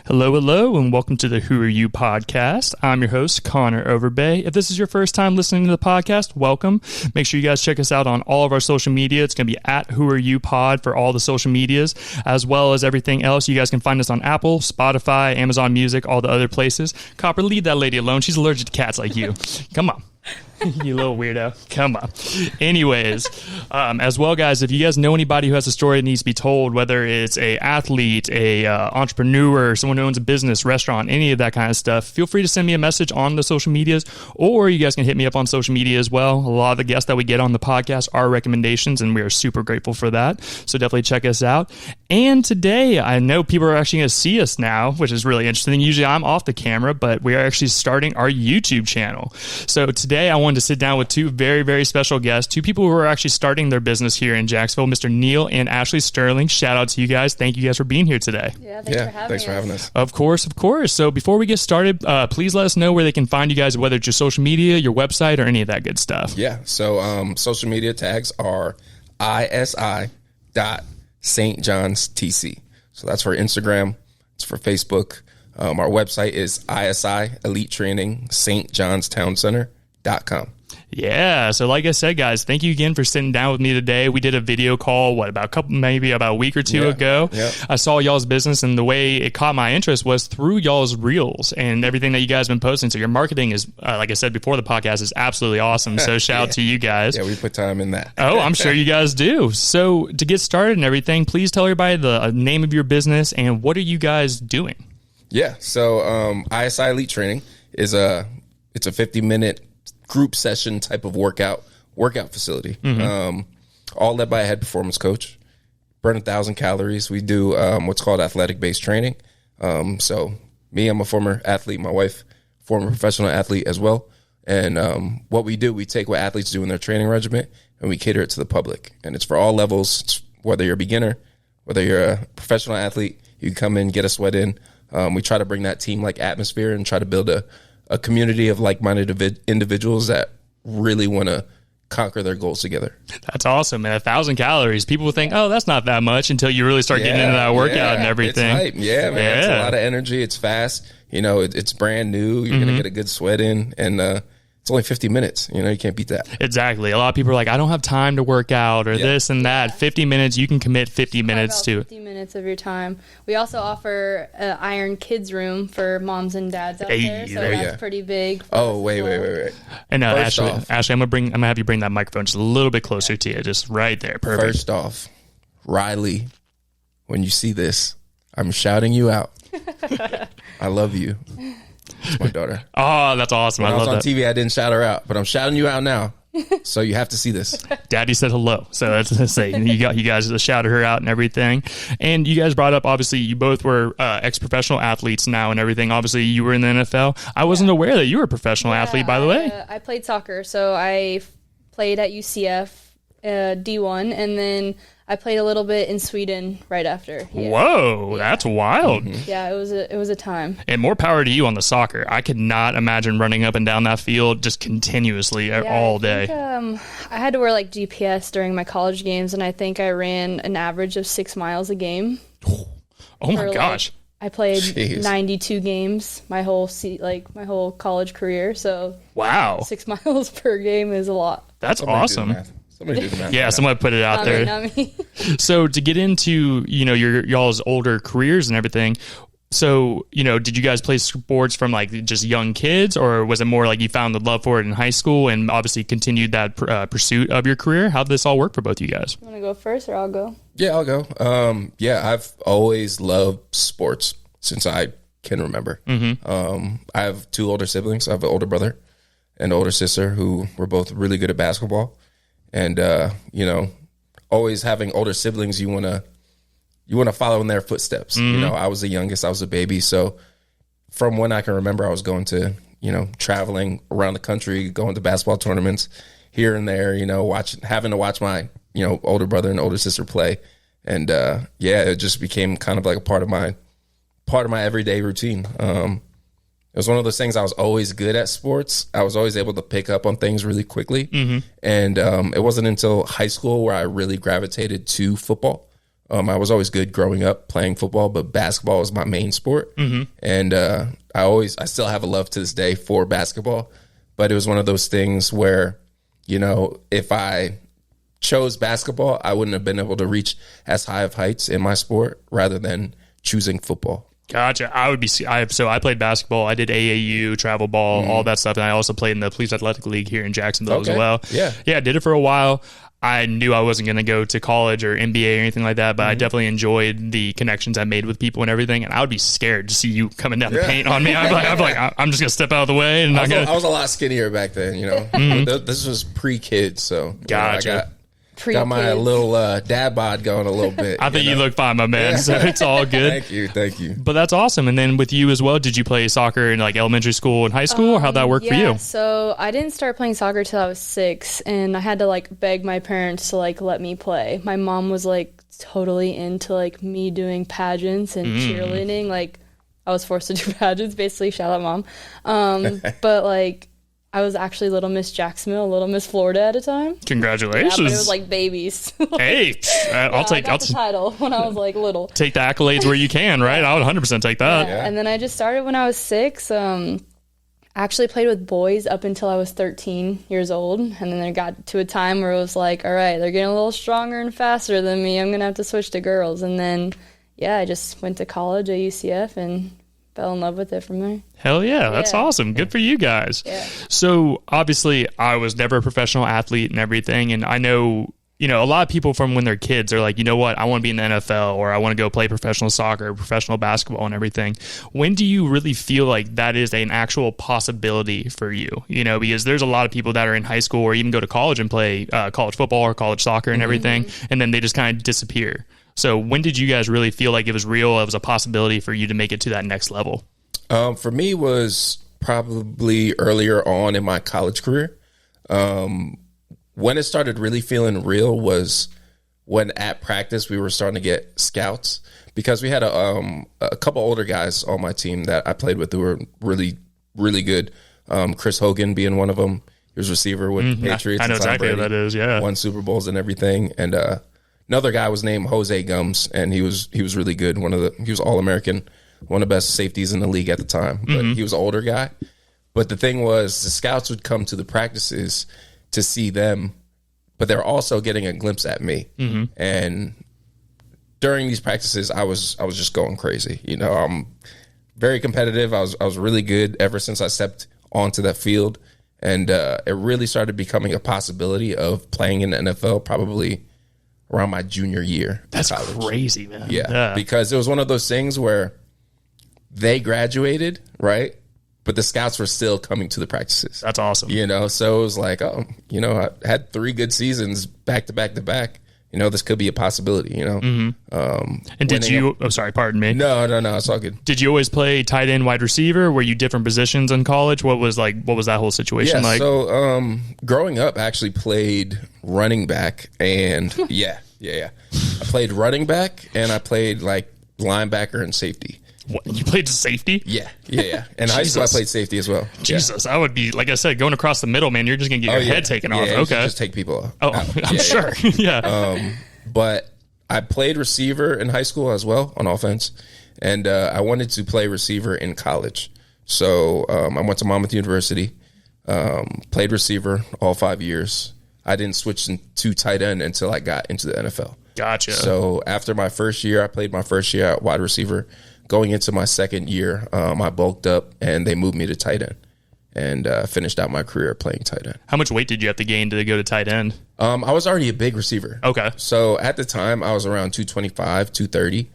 Hello, hello, and welcome to the Who Are You podcast. I'm your host, Connor Overbay. If this is your first time listening to the podcast, welcome. Make sure you guys check us out on all of our social media. It's going to be at Who Are You Pod for all the social medias, as well as everything else. You guys can find us on Apple, Spotify, Amazon Music, all the other places. Copper, leave that lady alone. She's allergic to cats like you. Come on. You little weirdo. Come on. Anyways, as well, guys, if you guys know anybody who has a story that needs to be told, whether it's a athlete, a entrepreneur, someone who owns a business, restaurant, any of that kind of stuff, feel free to send me a message on the social medias, or you guys can hit me up on social media as well. A lot of the guests that we get on the podcast are recommendations, and we are super grateful for that. So definitely check us out. And today, I know people are actually going to see us now, which is really interesting. Usually I'm off the camera, but we are actually starting our YouTube channel. So today I wanted to sit down with two very, very special guests, two people who are actually starting their business here in Jacksonville, Mr. Neal and Ashley Sterling. Shout out to you guys. Thank you guys for being here today. Yeah, thanks for having us. Of course, of course. So before we get started, please let us know where they can find you guys, whether it's your social media, your website, or any of that good stuff. Yeah, so social media tags are ISI.StJohnsTC. So that's for Instagram. It's for Facebook. Our website is ISI Elite Training, St. John's Town Center.com. Yeah, so like I said, guys, thank you again for sitting down with me today. We did a video call, about a week or two ago. Yeah. I saw y'all's business, and the way it caught my interest was through y'all's reels and everything that you guys have been posting. So your marketing is, like I said before the podcast, is absolutely awesome. So shout out to you guys. Yeah, we put time in that. Oh, I'm sure you guys do. So to get started and everything, please tell everybody the name of your business and what are you guys doing? Yeah, so ISI Elite Training is it's a 50-minute group session type of workout facility, all led by a head performance coach. Burn 1,000 calories. We do what's called athletic-based training. So me, I'm a former athlete. My wife, former professional athlete as well. And what we do, we take what athletes do in their training regimen and we cater it to the public. And it's for all levels. It's whether you're a beginner, whether you're a professional athlete, you can come in, get a sweat in. We try to bring that team-like atmosphere and try to build a community of like-minded individuals that really want to conquer their goals together. That's awesome, man. 1,000 calories. People think, oh, that's not that much until you really start getting into that workout and everything. It's hype. Yeah, man. It's a lot of energy. It's fast. It's brand new. You're going to get a good sweat in, and it's only 50 minutes. You can't beat that. Exactly. A lot of people are like, I don't have time to work out or this and that. 50 minutes, you can commit 50 minutes to. 50 minutes of your time. We also offer an Iron Kids room for moms and dads out there, so that's pretty big. Oh, wait. And Ashley, I'm gonna have you bring that microphone just a little bit closer to you, just right there. Perfect. First off, Riley, when you see this, I'm shouting you out. I love you. It's my daughter. Oh, that's awesome. When I was on that. TV, I didn't shout her out, but I'm shouting you out now. So you have to see this. Daddy said hello. So that's to say you guys shouted her out and everything. And you guys brought up, obviously, you both were ex-professional athletes now and everything. Obviously, you were in the NFL. I wasn't aware that you were a professional athlete, by the way. I played soccer. So I played at UCF D1, and then I played a little bit in Sweden right after. Yeah. Whoa, that's wild. Yeah, it was a time. And more power to you on the soccer. I could not imagine running up and down that field just continuously all day. I had to wear GPS during my college games, and I think I ran an average of 6 miles a game. Oh my gosh. I played 92 games my whole college career, so wow, 6 miles per game is a lot. That's awesome. Somebody do the math. Yeah, someone put it out there. Not me. So to get into, y'all's older careers and everything, so, did you guys play sports from just young kids, or was it more like you found the love for it in high school and obviously continued that pursuit of your career? How did this all work for both of you guys? You want to go first or I'll go? Yeah, I'll go. I've always loved sports since I can remember. I have 2 older siblings. I have an older brother and an older sister who were both really good at basketball. And, always having older siblings, you want to follow in their footsteps. I was the youngest, I was a baby. So from when I can remember, I was going to, traveling around the country, going to basketball tournaments here and there, having to watch my, older brother and older sister play. And, it just became kind of like a part of my everyday routine. It was one of those things. I was always good at sports. I was always able to pick up on things really quickly. And it wasn't until high school where I really gravitated to football. I was always good growing up playing football, but basketball was my main sport. And I still have a love to this day for basketball, but it was one of those things where, you know, if I chose basketball, I wouldn't have been able to reach as high of heights in my sport rather than choosing football. Gotcha. So I played basketball. I did AAU, travel ball, all that stuff. And I also played in the Police Athletic League here in Jacksonville as well. Yeah, I did it for a while. I knew I wasn't going to go to college or MBA or anything like that, but I definitely enjoyed the connections I made with people and everything. And I would be scared to see you coming down the paint on me. I'm just going to step out of the way. And I was a lot skinnier back then, you know. This was pre-kids, so gotcha. You know, got my little dad bod going a little bit. I think you look fine, my man. So it's all good. Thank you. But that's awesome. And then with you as well, did you play soccer in like elementary school and high school, or how'd that work for you? So I didn't start playing soccer till I was 6, and I had to like beg my parents to like let me play. My mom was like totally into like me doing pageants and cheerleading. Like I was forced to do pageants, basically. Shout out, Mom. But like, I was actually Little Miss Jacksonville, Little Miss Florida at a time. Congratulations. Yeah, but it was like babies. Hey, I'll take the title when I was like little. Take the accolades where you can, right? I would 100% take that. Yeah. And then I just started when I was 6. I actually played with boys up until I was 13 years old. And then I got to a time where it was like, all right, they're getting a little stronger and faster than me. I'm going to have to switch to girls. And then, I just went to college at UCF and fell in love with it from there. Hell yeah, that's awesome. Good for you guys. Yeah. So obviously I was never a professional athlete and everything, and I know, you know, a lot of people from when they're kids are like, you know what, I want to be in the NFL, or I want to go play professional soccer, professional basketball and everything. When do you really feel like that is an actual possibility for you? You know, because there's a lot of people that are in high school or even go to college and play college football or college soccer and everything, and then they just kind of disappear. So when did you guys really feel like it was real, it was a possibility for you to make it to that next level? For me, was probably earlier on in my college career. When it started really feeling real was when at practice we were starting to get scouts, because we had a couple older guys on my team that I played with who were really, really good. Chris Hogan being one of them. He was receiver with Patriots. I know exactly what that is, yeah. Won Super Bowls and everything. And another guy was named Jose Gums, and he was really good. He was All-American, one of the best safeties in the league at the time. But he was an older guy. But the thing was, the scouts would come to the practices to see them, but they're also getting a glimpse at me. And during these practices, I was just going crazy. You know, I'm very competitive. I was really good ever since I stepped onto that field, and it really started becoming a possibility of playing in the NFL probably around my junior year. That's crazy, man. Yeah, because it was one of those things where they graduated, right? But the scouts were still coming to the practices. That's awesome. You know, so it was like, oh, you know, I had 3 good seasons back to back to back. You know, this could be a possibility, you know. And did you, pardon me. No, it's all good. Did you always play tight end, wide receiver? Were you different positions in college? What was that whole situation like? So growing up, I actually played running back, and I played running back, and I played like linebacker and safety. What, you played safety? Yeah. And high school, I played safety as well. Jesus, I would be, like I said, going across the middle, man. You're just going to get your head taken off. Okay. Just take people out. Oh, I'm sure. Yeah. But I played receiver in high school as well on offense. And I wanted to play receiver in college. So I went to Monmouth University, played receiver all 5 years. I didn't switch to tight end until I got into the NFL. Gotcha. So after my first year, I played my first year at wide receiver. Going into my second year, I bulked up, and they moved me to tight end, and finished out my career playing tight end. How much weight did you have to gain to go to tight end? I was already a big receiver. Okay. So at the time, I was around 225, 230,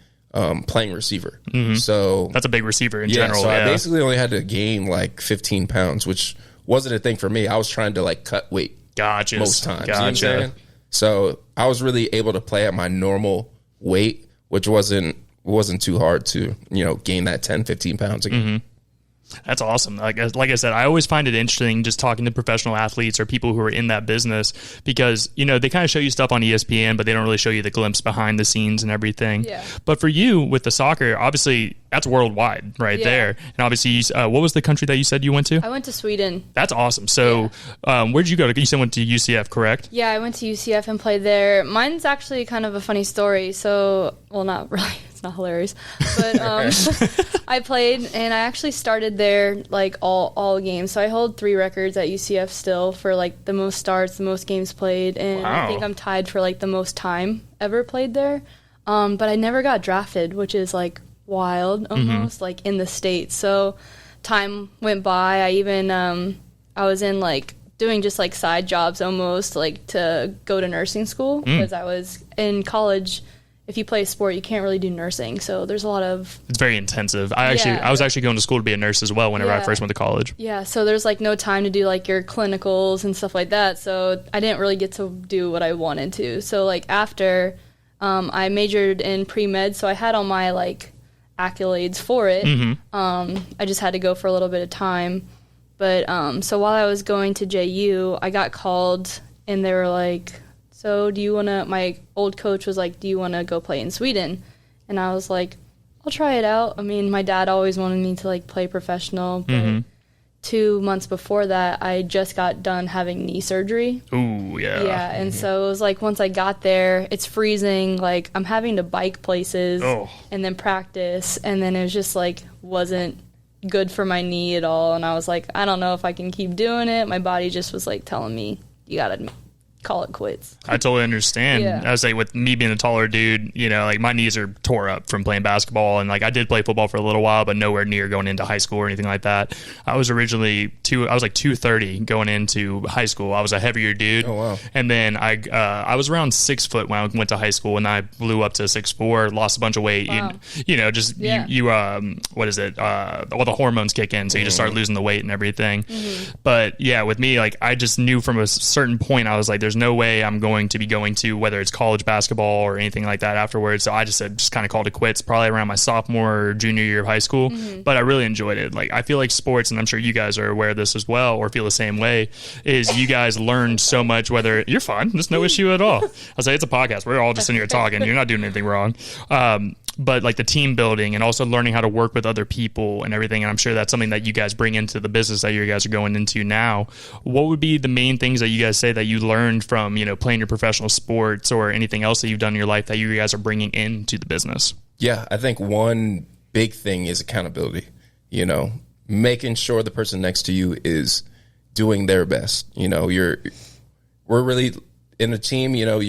playing receiver. So that's a big receiver in general. So I basically only had to gain like 15 pounds, which wasn't a thing for me. I was trying to like cut weight. Gotcha. Most times. Gotcha. You know what I'm saying? So I was really able to play at my normal weight, which wasn't too hard to, you know, gain that 10, 15 pounds again. That's awesome. Like I said, I always find it interesting just talking to professional athletes or people who are in that business, because, you know, they kind of show you stuff on ESPN, but they don't really show you the glimpse behind the scenes and everything. Yeah. But for you with the soccer, obviously that's worldwide right there. And obviously, what was the country that you said you went to? I went to Sweden. That's awesome. So where'd you go? You said went to UCF, correct? Yeah, I went to UCF and played there. Mine's actually kind of a funny story. So, well, not really. It's not hilarious. But I played, and I actually started there, like, all games. So I hold 3 records at UCF still for, like, the most starts, the most games played. And I think I'm tied for, like, the most time ever played there. But I never got drafted, which is, like, wild almost, like, in the States. So time went by. I even I was in, like, doing just, like, side jobs almost, like, to go to nursing school, because I was in college. If you play a sport, you can't really do nursing, so there's a lot of... It's very intensive. I was actually going to school to be a nurse as well whenever I first went to college. Yeah, so there's, like, no time to do, like, your clinicals and stuff like that, so I didn't really get to do what I wanted to. So, like, after I majored in pre-med, so I had all my, like, accolades for it. I just had to go for a little bit of time. But so while I was going to JU, I got called, and they were like, so do you want to, my old coach was like, do you want to go play in Sweden? And I was like, I'll try it out. I mean, my dad always wanted me to, like, play professional, but 2 months before that, I just got done having knee surgery. Ooh, yeah. Yeah, and so it was like, once I got there, it's freezing, like, I'm having to bike places and then practice, and then it was just, like, wasn't good for my knee at all, and I was like, I don't know if I can keep doing it. My body just was, like, telling me, you gotta call it quits. I totally understand. I would say with me being a taller dude, you know, like, my knees are tore up from playing basketball, and, like, I did play football for a little while, but nowhere near going into high school or anything like that. I was originally I was like 230 going into high school. I was a heavier dude. Oh, wow. And then I was around 6 foot when I went to high school, and I blew up to 6'4", lost a bunch of weight. Wow. You know, just you what is it? All the hormones kick in, so you just start losing the weight and everything. But yeah, with me, like, I just knew from a certain point, I was like, there's no way I'm going to be going to, whether it's college basketball or anything like that afterwards. So I just kind of called it quits probably around my sophomore or junior year of high school. But I really enjoyed it. Like, I feel like sports, and I'm sure you guys are aware of this as well, or feel the same way, is you guys learned so much, whether you're fine. There's no issue at all. I'll say it's a podcast. We're all just sitting here talking. You're not doing anything wrong. But, like, the team building and also learning how to work with other people and everything. And I'm sure that's something that you guys bring into the business that you guys are going into now. What would be the main things that you guys say that you learned from, you know, playing your professional sports or anything else that you've done in your life that you guys are bringing into the business? Yeah, I think one big thing is accountability. You know, making sure the person next to you is doing their best. You know, we're really in a team, you know,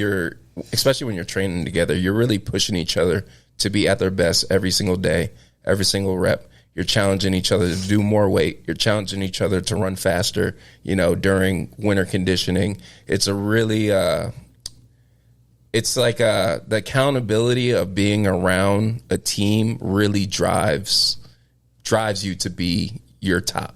especially when you're training together, you're really pushing each other to be at their best every single day, every single rep. You're challenging each other to do more weight. You're challenging each other to run faster, you know, during winter conditioning. It's a really, it's like the accountability of being around a team really drives you to be your top,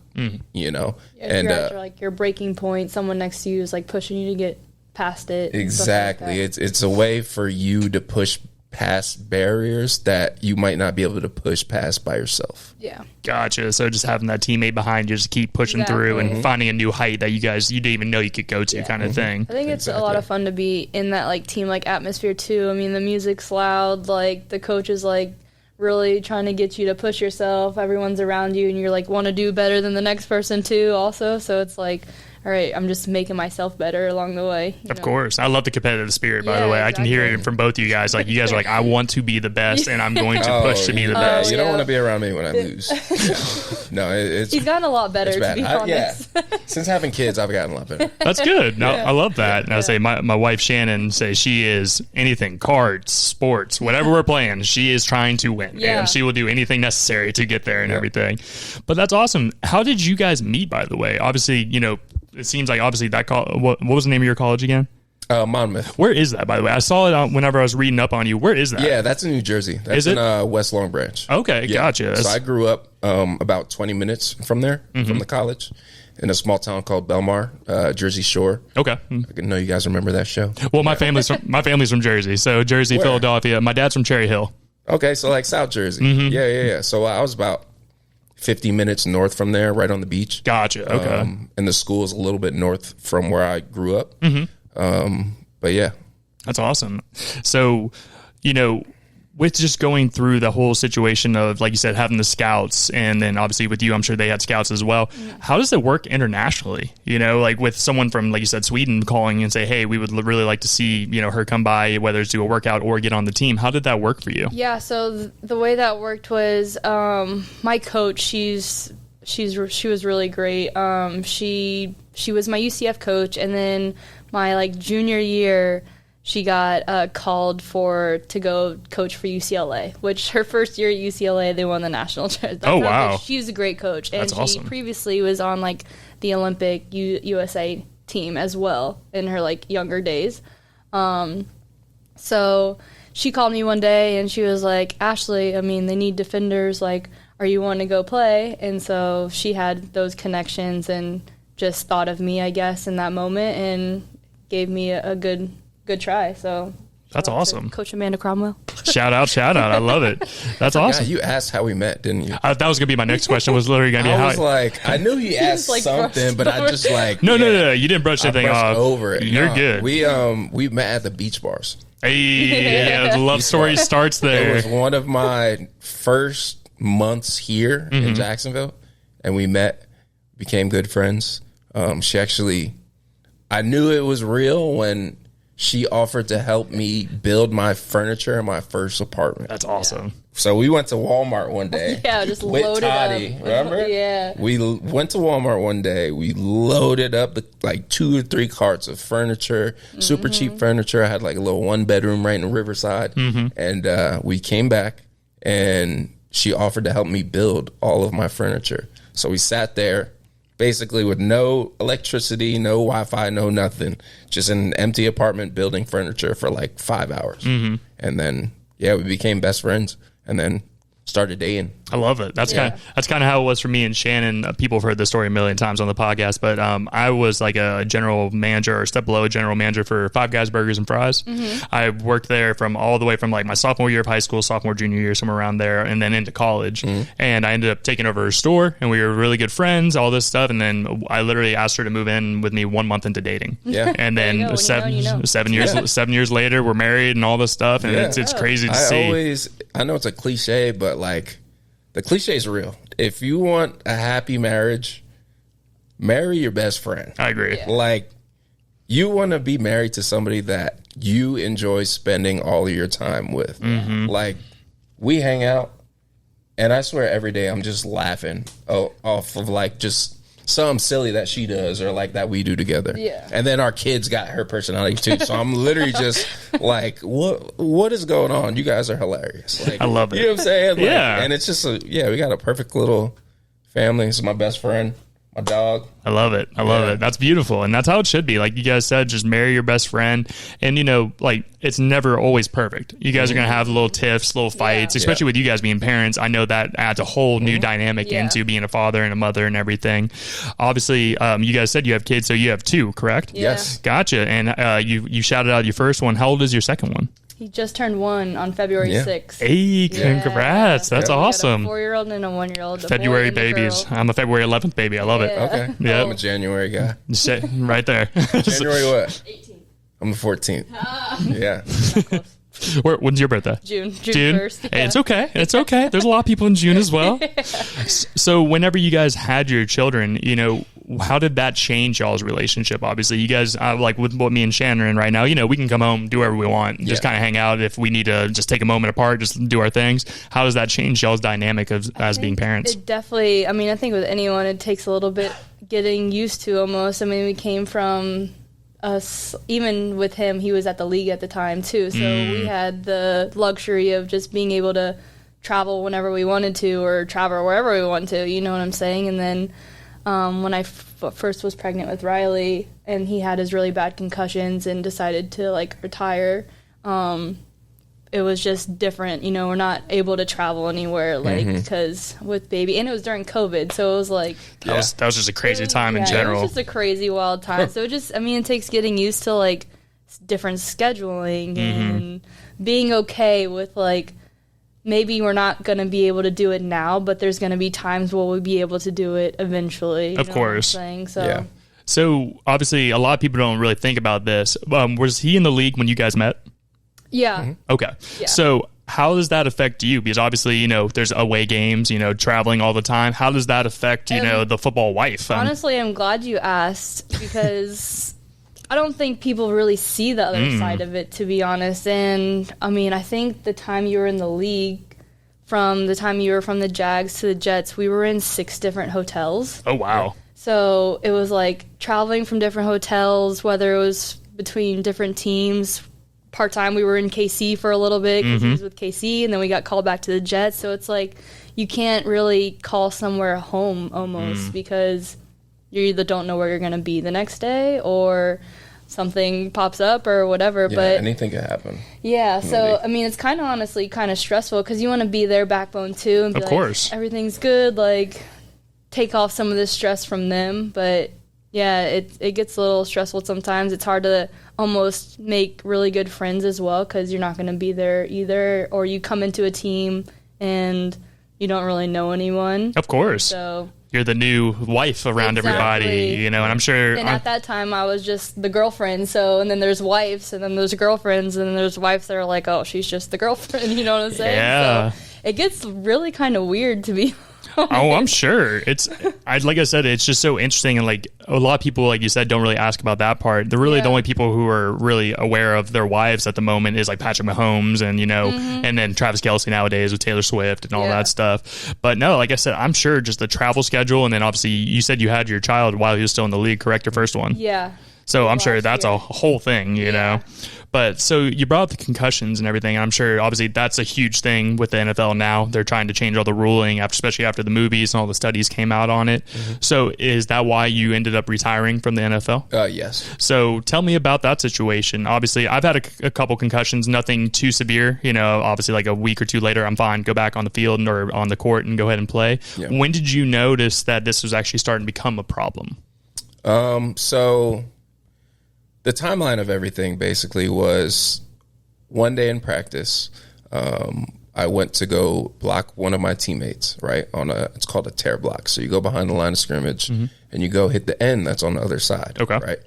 you know. Yeah, and you're at like your breaking point. Someone next to you is, like, pushing you to get past it. Exactly. Like it's a way for you to push past barriers that you might not be able to push past by yourself. Yeah. Gotcha. So just having that teammate behind you, just keep pushing through and finding a new height that you didn't even know you could go to, kind of thing. I think it's a lot of fun to be in that, like, team, like, atmosphere too. I mean, the music's loud, like, the coach is, like, really trying to get you to push yourself. Everyone's around you, and you're, like, want to do better than the next person too also. So it's like, all right, I'm just making myself better along the way. Of course. I love the competitive spirit, by the way. Exactly. I can hear it from both of you guys. Like, you guys are like, I want to be the best, and I'm going to push to be the best. You don't want to be around me when I lose. No, it's... He's gotten a lot better, to be honest. Since having kids, I've gotten a lot better. That's good. No, I love that. And I say my wife, Shannon, say she is anything, cards, sports, whatever we're playing, she is trying to win. Yeah. And she will do anything necessary to get there and everything. But that's awesome. How did you guys meet, by the way? Obviously, you know, it seems like obviously that what was the name of your college again? Monmouth. Where is that, by the way? I saw it whenever I was reading up on you. Where is that? Yeah, that's in New Jersey. That's in West Long Branch. Okay, gotcha. So I grew up about 20 minutes from there, from the college, in a small town called Belmar, Jersey Shore. Okay. I know you guys remember that show. Well, my family's from Jersey, so Jersey, Where? Philadelphia. My dad's from Cherry Hill. Okay, so like South Jersey. Yeah. So I was about 50 minutes north from there, right on the beach. Gotcha. Okay. And the school is a little bit north from where I grew up. But yeah. That's awesome. So, you know, with just going through the whole situation of, like you said, having the scouts, and then obviously with you, I'm sure they had scouts as well. How does it work internationally? You know, like with someone from, like you said, Sweden calling and say, hey, we would really like to see, you know, her come by, whether it's do a workout or get on the team. How did that work for you? Yeah, so the way that worked was my coach, she was really great. She was my UCF coach, and then my like junior year, she got called to go coach for UCLA, which her first year at UCLA, they won the national championship. Oh, wow. She was a great coach. And That's awesome. She previously was on, like, the Olympic USA team as well in her, like, younger days. So she called me one day, and she was like, Ashley, I mean, they need defenders. Like, are you wanting to go play? And so she had those connections and just thought of me, I guess, in that moment and gave me a good try. So that's awesome. Coach Amanda Cromwell. Shout out. I love it. That's awesome. Yeah, you asked how we met, didn't you? That was going to be my next question, was literally going to be how. I was like, I knew he asked like something, but I just like. No. You didn't brush anything off. Over it. You're good. We met at the beach bars. Hey, yeah, the love story starts there. It was one of my first months here in Jacksonville, and we met, became good friends. I knew it was real when she offered to help me build my furniture in my first apartment. That's awesome. So we went to Walmart one day. Yeah, just with loaded Toddy, up. Remember? Yeah. We went to Walmart one day. We loaded up like 2 or 3 carts of furniture, super cheap furniture. I had like a little 1-bedroom right in Riverside. And we came back, and she offered to help me build all of my furniture. So we sat there, basically with no electricity, no Wi-Fi, no nothing. Just in an empty apartment building furniture for like 5 hours. And then, yeah, we became best friends and then started dating. I love it. That's kind of how it was for me and Shannon. People have heard this story a million times on the podcast, but I was like a general manager or step below a general manager for Five Guys Burgers and Fries. I worked there from all the way from like my sophomore year of high school, sophomore, junior year, somewhere around there, and then into college. And I ended up taking over her store, and we were really good friends, all this stuff. And then I literally asked her to move in with me 1 month into dating. Yeah. And then 7 years later, we're married and all this stuff. And it's crazy to see. I know it's a cliche, but like, the cliche is real. If you want a happy marriage, marry your best friend. I agree. Yeah. Like, you want to be married to somebody that you enjoy spending all of your time with. Like, we hang out, and I swear every day I'm just laughing off of like just something silly that she does or like that we do together. Yeah. And then our kids got her personality too. So I'm literally just like, what is going on? You guys are hilarious. Like, I love it. You know what I'm saying? Like, Yeah. And it's just we got a perfect little family. It's my best friend, my dog. I love it. I love it. That's beautiful. And that's how it should be. Like you guys said, just marry your best friend. And, you know, like it's never always perfect. You guys are going to have little tiffs, little fights, especially with you guys being parents. I know that adds a whole new dynamic into being a father and a mother and everything. Obviously, you guys said you have kids, so you have 2, correct? Yeah. Yes. Gotcha. And you shouted out your first one. How old is your second one? He just turned 1 on February 6th. Hey, congrats. That's awesome. We got a 4-year-old and a 1-year-old. February babies. I'm a February 11th baby. I love it. Okay. Yeah. I'm a January guy. Right there. January what? 18. I'm the 14th. Yeah. When's your birthday? June 1st. Hey, it's okay. It's okay. There's a lot of people in June as well. So whenever you guys had your children, you know, how did that change y'all's relationship? Obviously, you guys, like with what me and Shannon are in right now, you know, we can come home, do whatever we want, just kind of hang out. If we need to just take a moment apart, just do our things. How does that change y'all's dynamic as being parents? It definitely, I mean, I think with anyone, it takes a little bit getting used to almost. I mean, we came from us, even with him, he was at the league at the time too. So we had the luxury of just being able to travel whenever we wanted to or travel wherever we want to, you know what I'm saying? And then when I first was pregnant with Riley and he had his really bad concussions and decided to like retire, it was just different. You know, we're not able to travel anywhere, like, because with baby, and it was during COVID, so it was like that was just a crazy time in general. It was just a crazy wild time. So it just, I mean, it takes getting used to like different scheduling and being okay with like, maybe we're not going to be able to do it now, but there's going to be times where we'll be able to do it eventually. Of course. So obviously a lot of people don't really think about this. Was he in the league when you guys met? yeah. Okay. Yeah. So how does that affect you? Because obviously, you know, there's away games, you know, traveling all the time. How does that affect, you know, the football wife? Honestly, I'm glad you asked, because I don't think people really see the other side of it, to be honest. And I mean, I think the time you were in the league, from the time you were from the Jags to the Jets, we were in 6 different hotels. Oh, wow. So it was like traveling from different hotels, whether it was between different teams. Part-time, we were in KC for a little bit because he was with KC, and then we got called back to the Jets. So it's like you can't really call somewhere home almost, because you either don't know where you're going to be the next day, or something pops up or whatever. Yeah, but anything could happen. Yeah, so I mean, it's kind of honestly kind of stressful, because you want to be their backbone too, and be Of course. like, everything's good, like take off some of this stress from them. But yeah, it gets a little stressful sometimes. It's hard to almost make really good friends as well, because you're not going to be there either, or you come into a team and you don't really know anyone. Of course. So you're the new wife around everybody, you know, and I'm sure. And at that time, I was just the girlfriend. So, and then there's wives, and then there's girlfriends, and then there's wives that are like, oh, she's just the girlfriend. You know what I'm saying? Yeah. So it gets really kind of weird, to be honest. Oh, I'm sure. Like I said, it's just so interesting. And like a lot of people, like you said, don't really ask about that part. The only people who are really aware of their wives at the moment is like Patrick Mahomes and, you know, and then Travis Kelce nowadays with Taylor Swift and all that stuff. But no, like I said, I'm sure just the travel schedule. And then obviously you said you had your child while he was still in the league, correct? Your first one? Yeah. So I'm sure that's a whole thing, you know. But so you brought up the concussions and everything. I'm sure obviously that's a huge thing with the NFL now. They're trying to change all the ruling, especially after the movies and all the studies came out on it. So is that why you ended up retiring from the NFL? Yes. So tell me about that situation. Obviously, I've had a couple concussions, nothing too severe. You know, obviously like a week or two later, I'm fine. Go back on the field or on the court and go ahead and play. Yeah. When did you notice that this was actually starting to become a problem? So the timeline of everything basically was one day in practice. I went to go block one of my teammates, right? It's called a tear block. So you go behind the line of scrimmage and you go hit the end that's on the other side. Okay. Right.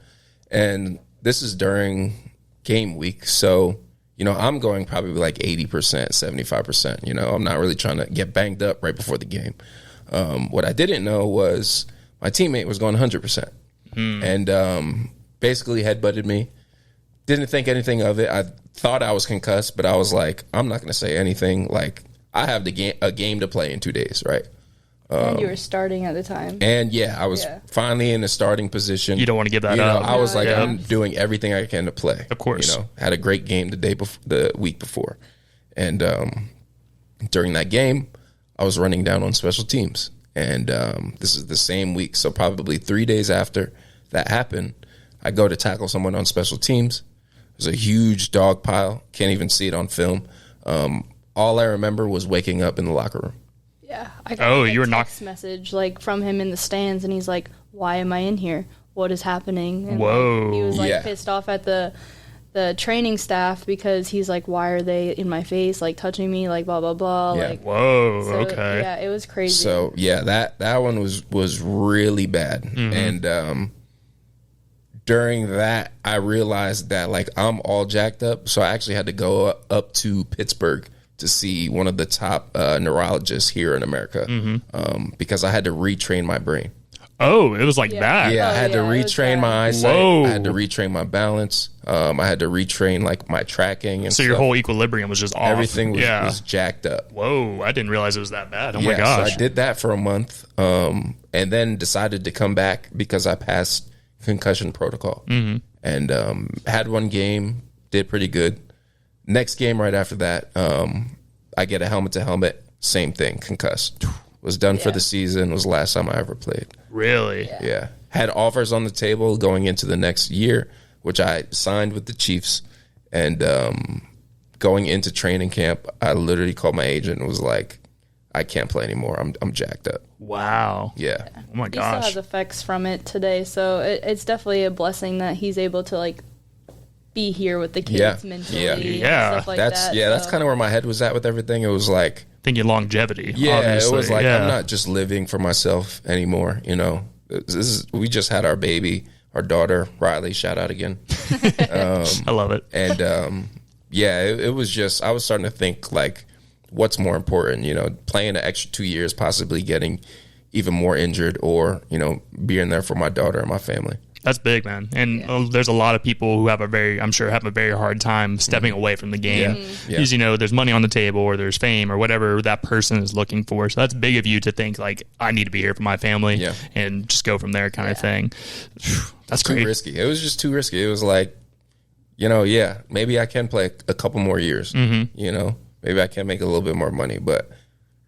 And this is during game week. So, you know, I'm going probably like 80%, 75%. You know, I'm not really trying to get banged up right before the game. What I didn't know was my teammate was going 100%. And basically headbutted me. Didn't think anything of it. I thought I was concussed, but I was like, I'm not going to say anything. Like, I have a game to play in 2 days, right? And you were starting at the time. And yeah, I was finally in a starting position. You don't want to give that up. I was like, I'm doing everything I can to play. Of course. You know, had a great game the week before. And during that game, I was running down on special teams. And this is the same week. So probably 3 days after that happened, I go to tackle someone on special teams. There's a huge dog pile. Can't even see it on film. All I remember was waking up in the locker room. Yeah. I got you were text message like from him in the stands, and he's like, why am I in here? What is happening? And Whoa. he was like pissed off at the training staff, because he's like, why are they in my face, like touching me, like blah, blah, blah. Yeah. Like, whoa, so, okay. Yeah, it was crazy. So, yeah, that one was really bad. And during that, I realized that, like, I'm all jacked up. So I actually had to go up to Pittsburgh to see one of the top neurologists here in America because I had to retrain my brain. Oh, it was like that. Yeah, I had to retrain my eyesight. Whoa. I had to retrain my balance. I had to retrain, like, my tracking and so stuff. your whole equilibrium was just off. Everything was jacked up. Whoa, I didn't realize it was that bad. Oh, my gosh. So I did that for a month and then decided to come back because I passed concussion protocol. And had one game, did pretty good. Next game right after that, I get a helmet-to-helmet, same thing, concussed. Was done for the season. Was the last time I ever played. Really? Yeah. Had offers on the table going into the next year, which I signed with the Chiefs. And going into training camp, I literally called my agent and was like, I can't play anymore. I'm jacked up. Wow. Yeah. Oh, my He gosh. still has effects from it today, so it's definitely a blessing that he's able to, like, be here with the kids mentally and stuff like that. That's kind of where my head was at with everything. It was like thinking longevity. Yeah, obviously. it was like I'm not just living for myself anymore. You know, we just had our baby, our daughter Riley. Shout out again. I love it. And yeah, it was just, I was starting to think like, what's more important, you know, playing an extra 2 years, possibly getting even more injured, or, you know, being there for my daughter and my family. That's big, man. And there's a lot of people who have a very hard time stepping away from the game. Because, you know, there's money on the table, or there's fame, or whatever that person is looking for. So that's big of you to think, like, I need to be here for my family and just go from there kind of thing. That's too risky. It was just too risky. It was like, you know, maybe I can play a couple more years. You know, maybe I can make a little bit more money, but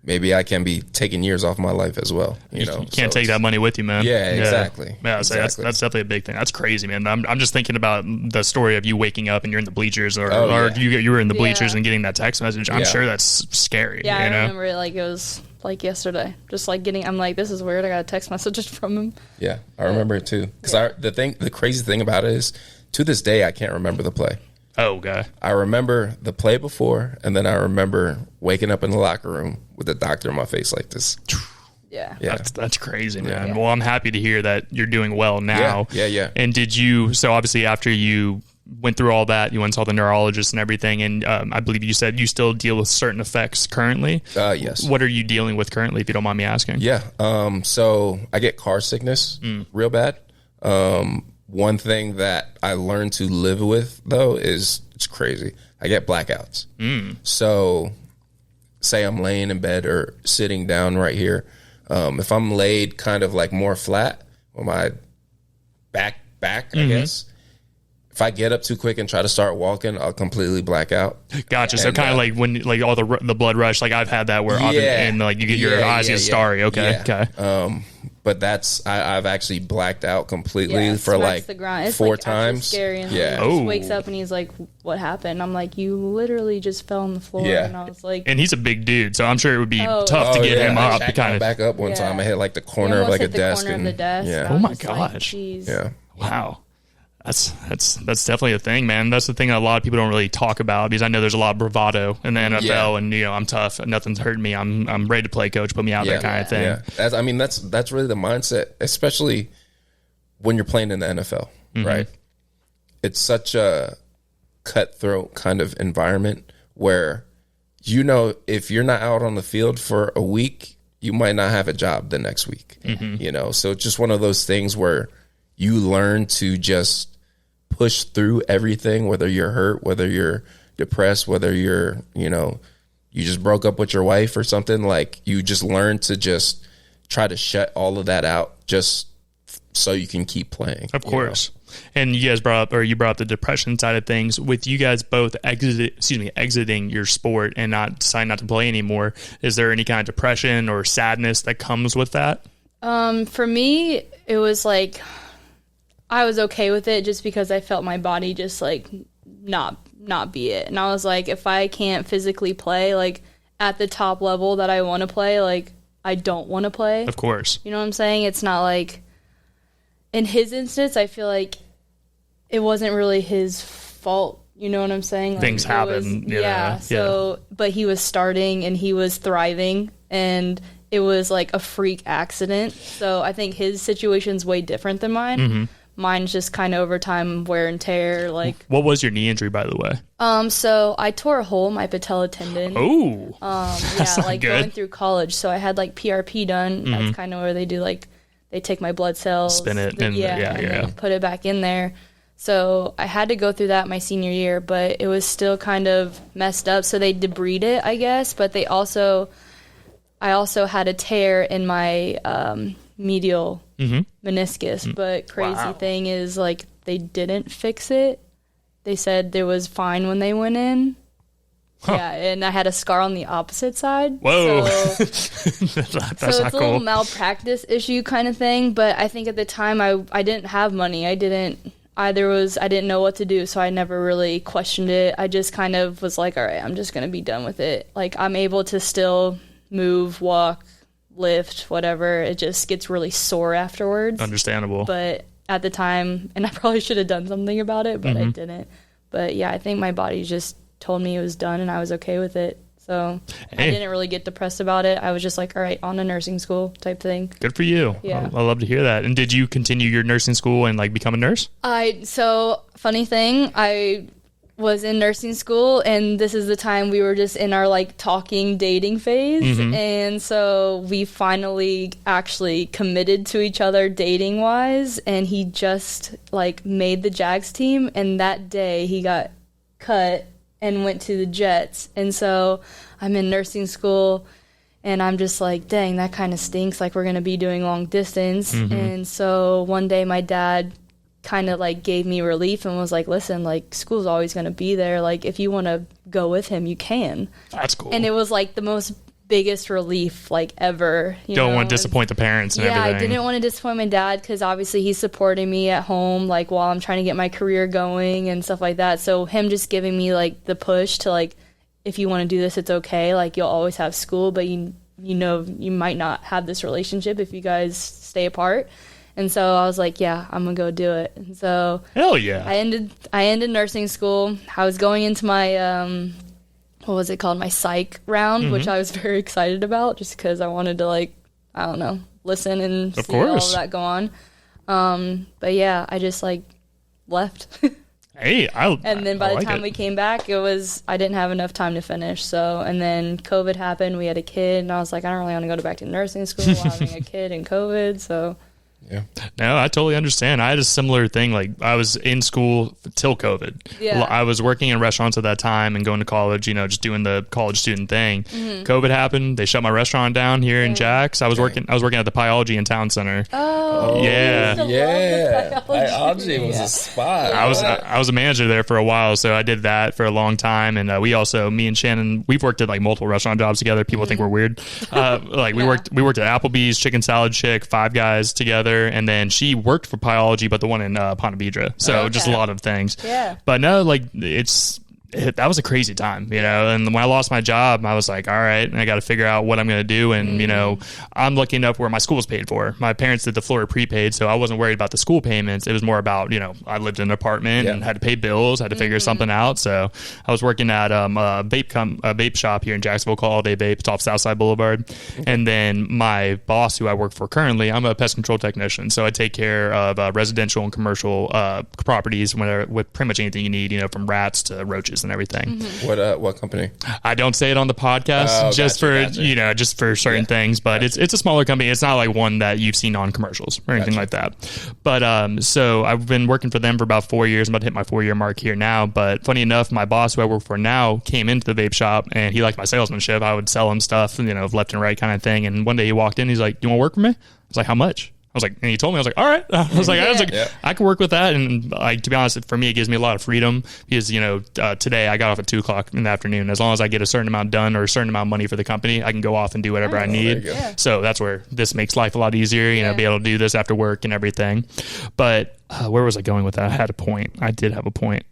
maybe I can be taking years off my life as well. You know, you can't take that money with you, man. Yeah, exactly. Yeah, so that's definitely a big thing. That's crazy, man. I'm just thinking about the story of you waking up and you're in the bleachers, or you were in the bleachers and getting that text message. I'm sure that's scary. Yeah, you know? I remember it like it was like yesterday. Just like I'm like, this is weird. I got a text message from him. Yeah, I remember it too. Because the crazy thing about it is, to this day, I can't remember the play. Oh, God. I remember the play before, and then I remember waking up in the locker room with the doctor in my face like this. Yeah. That's crazy, man. Well, I'm happy to hear that you're doing well now. Yeah. And so obviously after you went through all that, you went and saw the neurologist and everything, and I believe you said you still deal with certain effects currently. Yes. What are you dealing with currently, if you don't mind me asking? Yeah. So I get car sickness real bad. One thing that I learned to live with, though, is it's crazy. I get blackouts. So say I'm laying in bed or sitting down right here. If I'm laid kind of like more flat with my back, I guess, if I get up too quick and try to start walking, I'll completely black out. Gotcha. So kind of like when like all the blood rush, like I've had that where and like you get your eyes get starry. Okay. But I've actually blacked out completely for like the ground. It's 4 like times. Scary. And he just wakes up and he's like, "What happened?" I'm like, "You literally just fell on the floor." And I was like, and he's a big dude, so I'm sure it would be tough to get him up. Kind of back up one time. I hit like the corner of like a desk. Yeah. Oh my gosh. Yeah. Wow. That's definitely a thing, man. That's the thing that a lot of people don't really talk about, because I know there's a lot of bravado in the NFL, and you know, I'm tough, nothing's hurting me, I'm ready to play, coach, put me out there kind of thing. Yeah. That's really the mindset, especially when you're playing in the NFL, right? It's such a cutthroat kind of environment where, you know, if you're not out on the field for a week, you might not have a job the next week. You know, so it's just one of those things where you learn to just push through everything, whether you're hurt, whether you're depressed, whether you're, you know, you just broke up with your wife or something. Like, you just learn to just try to shut all of that out just so you can keep playing. Of course. And you guys brought up the depression side of things. With you guys both exiting your sport and deciding not to play anymore, is there any kind of depression or sadness that comes with that? For me, it was like, I was okay with it just because I felt my body just like not be it. And I was like, if I can't physically play like at the top level that I want to play, like I don't want to play. Of course. You know what I'm saying? It's not like, in his instance, I feel like it wasn't really his fault. You know what I'm saying? Like, things happen. But he was starting and he was thriving, and it was like a freak accident. So I think his situation's way different than mine. Mine's just kind of over time, wear and tear. Like, what was your knee injury, by the way? So I tore a hole in my patella tendon. Oh, like good. Going through college. So I had like PRP done. That's kind of where they do like, they take my blood cells, spin it, and then put it back in there. So I had to go through that my senior year, but it was still kind of messed up. So they debrided it, I guess. But I also had a tear in my medial meniscus. But crazy thing is, like, they didn't fix it. They said it was fine when they went in. Yeah, and I had a scar on the opposite side. Whoa. So that's it's a little malpractice issue kind of thing. But I think at the time I didn't have money. I didn't know what to do, so I never really questioned it. I just kind of was like, all right, I'm just going to be done with it. Like, I'm able to still move, walk, lift, whatever. It just gets really sore afterwards. Understandable. But at the time, and I probably should have done something about it, but I didn't. But yeah, I think my body just told me it was done, and I was okay with it. So I didn't really get depressed about it. I was just like, all right, on to nursing school type thing. Good for you. Yeah. I love to hear that. And did you continue your nursing school and like become a nurse? So funny thing, was in nursing school, and this is the time we were just in our like talking dating phase, and so we finally actually committed to each other dating wise, and he just like made the Jags team, and that day he got cut and went to the Jets. And so I'm in nursing school and I'm just like, dang, that kind of stinks, like we're gonna be doing long distance. And so one day my dad kind of like gave me relief and was like, listen, like school's always going to be there, like if you want to go with him you can. That's cool. And it was like the most biggest relief like ever. Don't want to disappoint the parents and everything. I didn't want to disappoint my dad because obviously he's supporting me at home like while I'm trying to get my career going and stuff like that. So him just giving me like the push to like, if you want to do this, it's okay, like you'll always have school, but you know you might not have this relationship if you guys stay apart. And so I was like, yeah, I'm going to go do it. And so hell yeah. I ended nursing school. I was going into my, what was it called? My psych round, which I was very excited about just because I wanted to like, I don't know, listen and see all of that go on. But yeah, I just like left. Hey, and then by the time we came back, I didn't have enough time to finish. So, and then COVID happened. We had a kid and I was like, I don't really want to go back to nursing school while having a kid and COVID. So. Yeah. No, I totally understand. I had a similar thing. Like I was in school till COVID. Yeah. I was working in restaurants at that time and going to college, just doing the college student thing. COVID happened. They shut my restaurant down here in Jax. I was working at the Pyology in Town Center. Oh, yeah. Pyology was a spot. I was a manager there for a while, so I did that for a long time. And me and Shannon, we've worked at like multiple restaurant jobs together. People think we're weird. We worked at Applebee's, Chicken Salad Chick, Five Guys together. And then she worked for Pyology, but the one in Ponte Vedra. So just a lot of things. Yeah. But no, like that was a crazy time, and when I lost my job, I was like, all right, I got to figure out what I'm going to do. And, I'm lucky enough where my school was paid for. My parents did the Florida prepaid, so I wasn't worried about the school payments. It was more about, I lived in an apartment and had to pay bills, had to figure something out. So I was working at a vape shop here in Jacksonville called All Day Vape. It's off Southside Boulevard. And then my boss, who I work for currently, I'm a pest control technician. So I take care of residential and commercial properties with pretty much anything you need, from rats to roaches and everything. What company? I don't say it on the podcast just for certain things, but it's a smaller company. It's not like one that you've seen on commercials or anything like that. But so I've been working for them for about 4 years. I'm about to hit my 4-year mark here now. But funny enough, my boss, who I work for now, came into the vape shop and he liked my salesmanship. I would sell him stuff, left and right kind of thing. And one day he walked in, he's like, "Do you want to work for me?" I was like, "How much?" And he told me, I was like, all right. I was like, I can work with that. And to be honest, for me, it gives me a lot of freedom because, today I got off at 2:00 in the afternoon. As long as I get a certain amount done or a certain amount of money for the company, I can go off and do whatever I need. Yeah. So that's where this makes life a lot easier, be able to do this after work and everything. But where was I going with that? I had a point. I did have a point.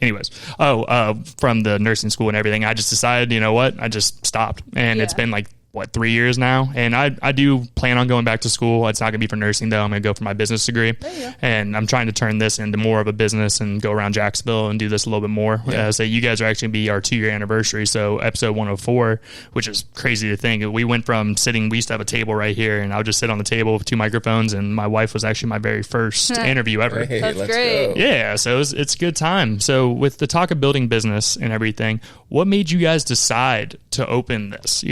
Anyways, from the nursing school and everything, I just decided, I just stopped. And it's been like 3 years now, and I do plan on going back to school. It's not gonna be for nursing though. I'm gonna go for my business degree, and I'm trying to turn this into more of a business and go around Jacksonville and do this a little bit more. So you guys are actually be our 2-year anniversary, so episode 104, which is crazy to think. We went from we used to have a table right here, and I would just sit on the table with 2 microphones, and my wife was actually my very first interview ever. Hey, that's let's great. go. Yeah, so it's a good time. So with the talk of building business and everything, what made you guys decide to open this?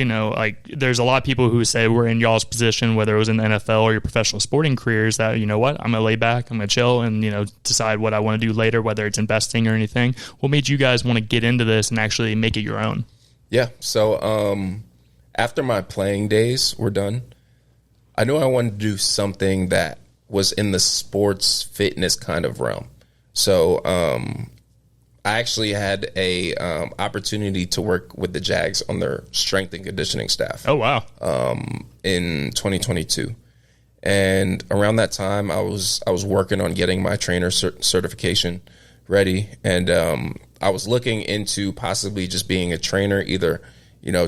There's a lot of people who say we're in y'all's position, whether it was in the NFL or your professional sporting careers, that, I'm going to lay back, I'm going to chill and, decide what I want to do later, whether it's investing or anything. What made you guys want to get into this and actually make it your own? Yeah. So after my playing days were done, I knew I wanted to do something that was in the sports fitness kind of realm. So I actually had a opportunity to work with the Jags on their strength and conditioning staff. Oh, wow. In 2022. And around that time, I was working on getting my trainer certification ready. And I was looking into possibly just being a trainer, either,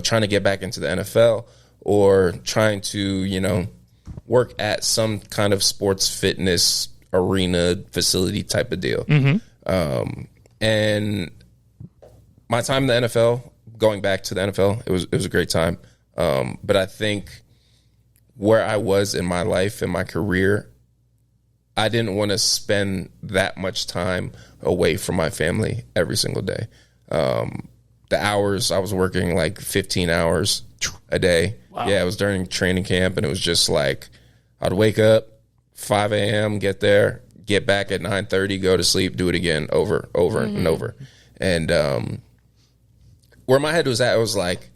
trying to get back into the NFL or trying to, work at some kind of sports fitness arena facility type of deal. And my time in the NFL, going back to the NFL, it was a great time. But I think where I was in my life and my career, I didn't want to spend that much time away from my family every single day. The hours I was working like 15 hours a day. Wow. Yeah, it was during training camp, and it was just like I'd wake up 5 a.m., get there, get back at 9:30, go to sleep, do it again over and over. And where my head was at, it was like,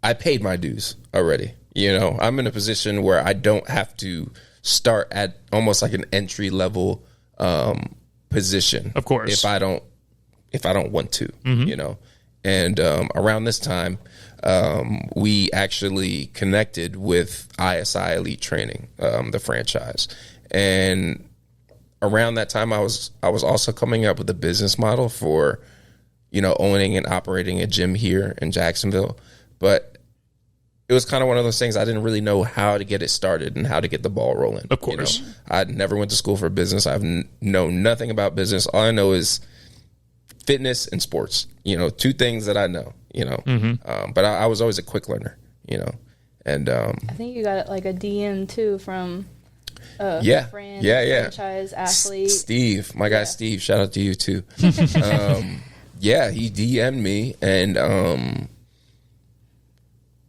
I paid my dues already. You know, I'm in a position where I don't have to start at almost like an entry level position. Of course, if I don't want to, you know. And around this time, we actually connected with ISI Elite Training, the franchise. And around that time, I was also coming up with a business model for, you know, owning and operating a gym here in Jacksonville. But it was kind of one of those things I didn't really know how to get it started and how to get the ball rolling. Of course. You know? I never went to school for business. I've known nothing about business. All I know is fitness and sports, you know, two things that I know, you know. But I was always a quick learner, you know. And I think you got like a DM too from franchise, Ashley. Steve, my guy Steve, shout out to you too. Yeah, he DM'd me, and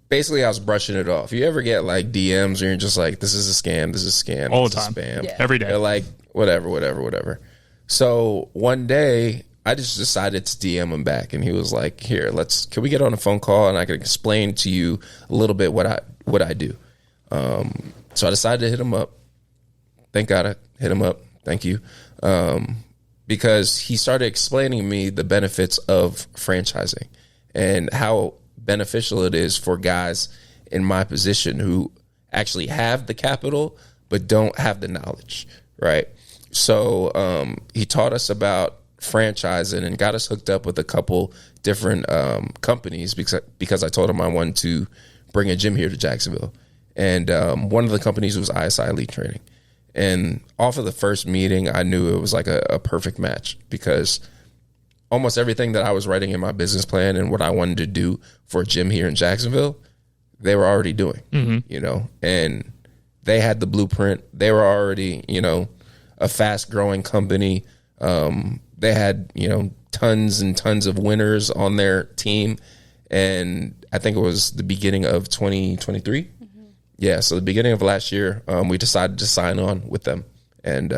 basically I was brushing it off. You ever get like DMs where you're just like, this is a scam, this is a scam, all the time, spam, every day. They're like, whatever. So one day I just decided to DM him back, and he was like, here, can we get on a phone call and I can explain to you a little bit what I do. So I decided to hit him up. Thank God I hit him up. Thank you. Because he started explaining to me the benefits of franchising and how beneficial it is for guys in my position who actually have the capital but don't have the knowledge, right? So he taught us about franchising and got us hooked up with a couple different companies because I told him I wanted to bring a gym here to Jacksonville. And one of the companies was ISI Elite Training. And off of the first meeting, I knew it was like a perfect match because almost everything that I was writing in my business plan and what I wanted to do for a gym here in Jacksonville, they were already doing, you know, and they had the blueprint. They were already, you know, a fast growing company. They had, you know, tons and tons of winners on their team. And I think it was the beginning of 2023. Yeah, so the beginning of last year, we decided to sign on with them and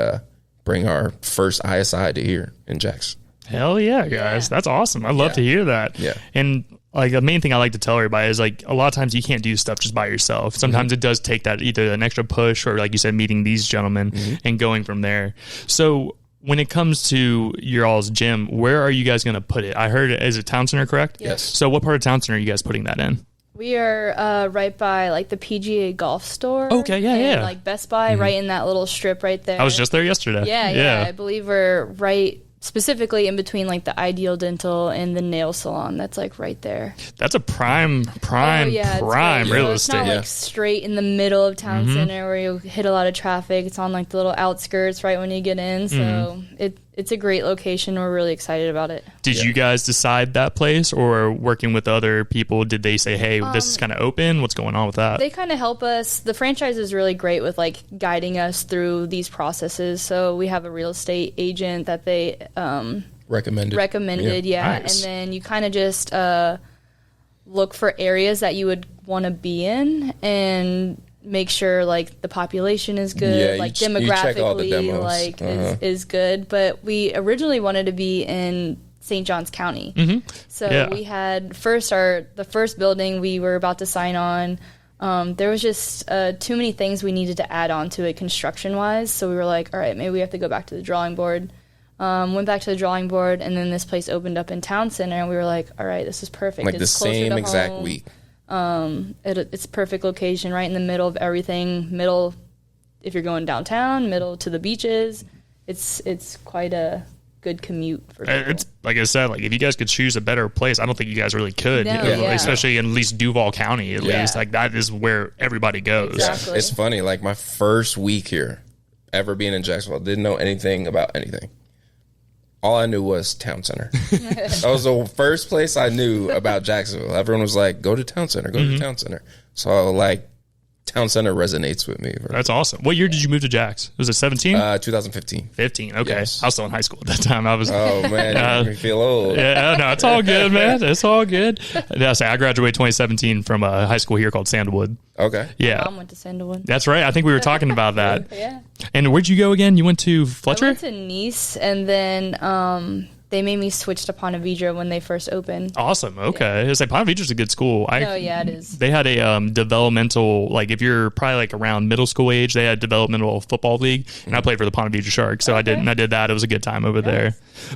bring our first ISI to here in Jackson. Hell yeah, guys. That's awesome. I love to hear that. Yeah. And like the main thing I like to tell everybody is like a lot of times you can't do stuff just by yourself. Sometimes it does take that either an extra push or like you said, meeting these gentlemen and going from there. So when it comes to your all's gym, where are you guys going to put it? I heard is it Town Center, correct? Yes. So what part of Town Center are you guys putting that in? We are right by like the PGA golf store. Okay, yeah. Like Best Buy, right in that little strip right there. I was just there yesterday. Yeah. I believe we're right specifically in between like the Ideal Dental and the nail salon. That's like right there. That's a prime real estate. It's not like straight in the middle of Town Center where you hit a lot of traffic. It's on like the little outskirts right when you get in. So it's a great location. We're really excited about it. Did you guys decide that place, or working with other people, did they say, hey, this is kind of open? What's going on with that? They kind of help us. The franchise is really great with like guiding us through these processes. So we have a real estate agent that they recommended. Yeah. Nice. And then you kind of just look for areas that you would want to be in and make sure like the population is good, like demographically like is good. But we originally wanted to be in St. Johns County. So we had the first building we were about to sign on. There was just too many things we needed to add on to it construction wise. So we were like, all right, maybe we have to go back to the drawing board. Went back to the drawing board, and then this place opened up in Town Center, and we were like, all right, this is perfect. Like it's the same exact week. It's perfect location, right in the middle of everything. Middle, if you're going downtown, middle to the beaches. It's quite a good commute for people. It's like I said, like if you guys could choose a better place, I don't think you guys really could. No, especially in at least Duval County. At least like that is where everybody goes. Exactly. It's funny. Like my first week here, ever being in Jacksonville, didn't know anything about anything. All I knew was Town Center. That was the first place I knew about Jacksonville. Everyone was like, go to Town Center, go to Town Center. So like town center resonates with me. That's awesome. What year did you move to Jax? Was it 17? 2015. 15. Okay. Yes. I was still in high school at that time. I was. Oh man, you make me feel old. Yeah, no, it's all good, man. It's all good. Yeah, so I graduated 2017 from a high school here called Sandalwood. Okay. Yeah. Mom went to Sandalwood. That's right. I think we were talking about that. Yeah. And where'd you go again? You went to Fletcher? I went to Nice, and then they made me switch to Ponte Vedra when they first opened. Awesome. Okay. It's like Ponte Vedra's a good school. Yeah, it is. They had a developmental, like if you're probably like around middle school age, they had a developmental football league, and I played for the Ponte Vedra Sharks. So I did that. It was a good time over there.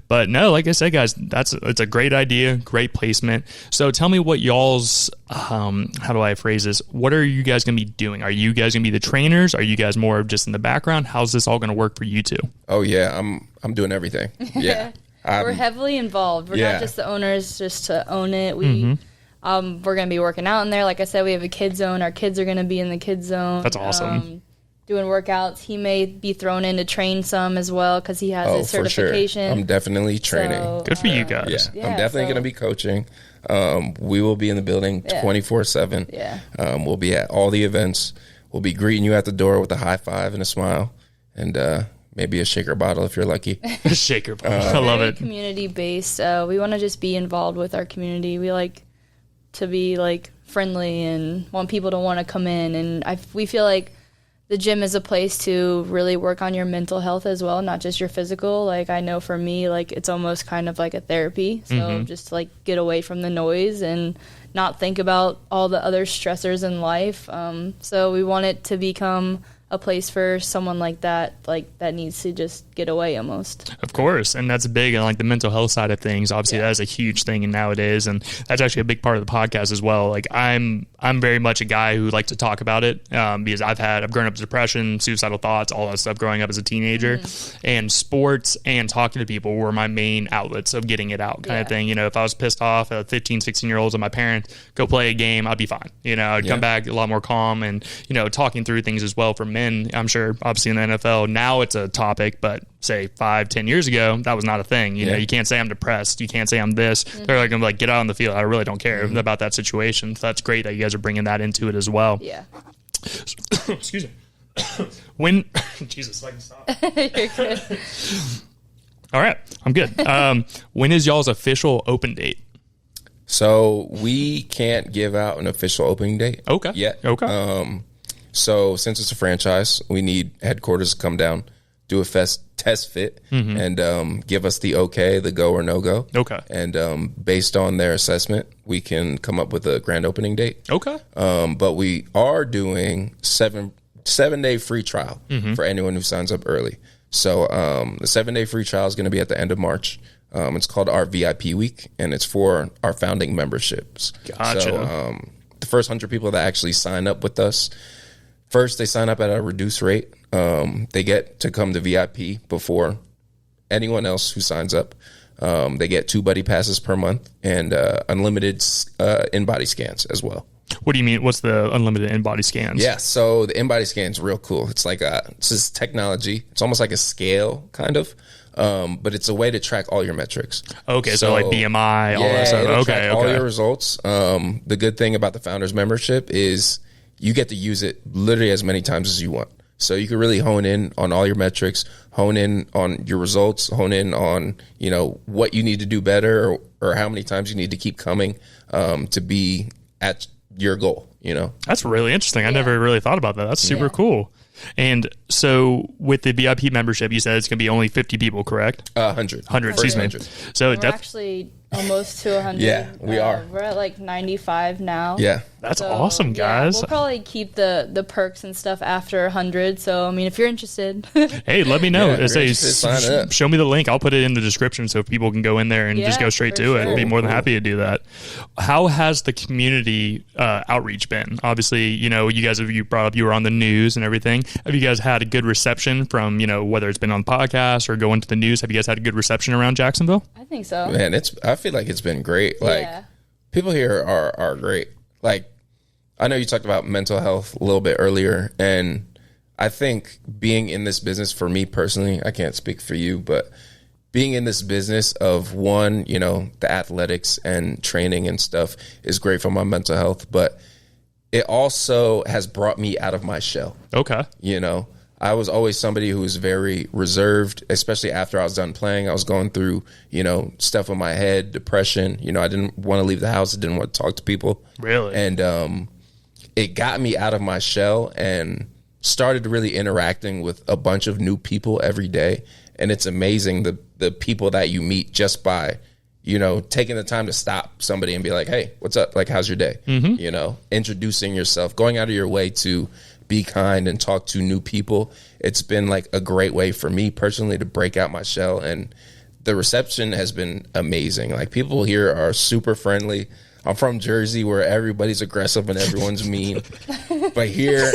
But no, like I said, guys, it's a great idea, great placement. So tell me what y'all's, how do I phrase this? What are you guys going to be doing? Are you guys going to be the trainers? Are you guys more just in the background? How's this all going to work for you two? Oh yeah, I'm doing everything. Yeah. We're heavily involved. We're not just the owners just to own it. We're going to be working out in there. Like I said, we have a kid zone. Our kids are going to be in the kid zone. That's awesome. Doing workouts. He may be thrown in to train some as well because he has his certification. For sure. I'm definitely training. So, good for you guys. Yeah, I'm definitely going to be coaching. We will be in the building 24/7. Yeah. We'll be at all the events. We'll be greeting you at the door with a high five and a smile. And maybe a shaker bottle if you're lucky. Shaker bottle. I love it. Community based. We want to just be involved with our community. We like to be like friendly and want people to want to come in. And we feel like the gym is a place to really work on your mental health as well, not just your physical. Like I know for me, like it's almost kind of like a therapy. So just like get away from the noise and not think about all the other stressors in life. So we want it to become a place for someone like that needs to just get away almost. Of course, and that's big, and like the mental health side of things, obviously that is a huge thing nowadays, and that's actually a big part of the podcast as well. Like I'm very much a guy who likes to talk about it because I've grown up with depression, suicidal thoughts, all that stuff growing up as a teenager, and sports and talking to people were my main outlets of getting it out kind of thing. You know, if I was pissed off at 15, 16-year-olds and my parents, go play a game, I'd be fine. You know, I'd come back a lot more calm and, you know, talking through things as well for men. I'm sure obviously in the NFL now it's a topic, but say 5-10 years ago that was not a thing. You know, you can't say I'm depressed, you can't say I'm this. They're like, I'm like, get out on the field. I really don't care about that situation. So that's great that you guys are bringing that into it as well. Yeah. Excuse me. When Jesus, I can stop. You're good. All right, I'm good. When is y'all's official open date? So we can't give out an official opening date yet. Okay. So since it's a franchise, we need headquarters to come down, do a test fit, and give us the okay, the go or no go. Okay. And based on their assessment, we can come up with a grand opening date. Okay. But we are doing 7-day free trial for anyone who signs up early. So the 7-day free trial is going to be at the end of March. It's called our VIP week, and it's for our founding memberships. Gotcha. So the first 100 people that actually sign up with us, first, they sign up at a reduced rate. They get to come to VIP before anyone else who signs up. They get 2 buddy passes per month and unlimited in-body scans as well. What do you mean? What's the unlimited in-body scans? Yeah, so the in-body scan is real cool. It's like it's this technology. It's almost like a scale, kind of. But it's a way to track all your metrics. Okay, so like BMI, all that stuff. Okay. All your results. The good thing about the Founders membership is you get to use it literally as many times as you want. So you can really hone in on all your metrics, hone in on your results, hone in on, you know, what you need to do better or how many times you need to keep coming to be at your goal, you know. That's really interesting. I never really thought about that. That's super cool. And so with the VIP membership, you said it's going to be only 50 people, correct? 100. 100, excuse me. So we're actually almost to 100. Yeah, we are. We're at like 95 now. Yeah. That's awesome, guys. We'll probably keep the perks and stuff after 100. So, I mean, if you're interested. Hey, let me know. Yeah, sign up. Show me the link. I'll put it in the description so people can go in there and just go straight to it. I'd be more than happy to do that. How has the community outreach been? Obviously, you know, you brought up you were on the news and everything. Have you guys had a good reception from, you know, whether it's been on podcasts or going to the news? Have you guys had a good reception around Jacksonville? I think so. Man, I feel like it's been great. Like, people here are great. Like, I know you talked about mental health a little bit earlier, and I think being in this business, for me personally, I can't speak for you, but being in this business of one, you know, the athletics and training and stuff is great for my mental health, but it also has brought me out of my shell. Okay. You know, I was always somebody who was very reserved, especially after I was done playing. I was going through, you know, stuff in my head, depression. You know, I didn't want to leave the house. I didn't want to talk to people. Really? And it got me out of my shell and started really interacting with a bunch of new people every day. And it's amazing the people that you meet just by, you know, taking the time to stop somebody and be like, hey, what's up? Like, how's your day? You know, introducing yourself, going out of your way to be kind and talk to new people. It's been like a great way for me personally to break out my shell, and the reception has been amazing. Like, people here are super friendly. I'm from Jersey, where everybody's aggressive and everyone's mean, but here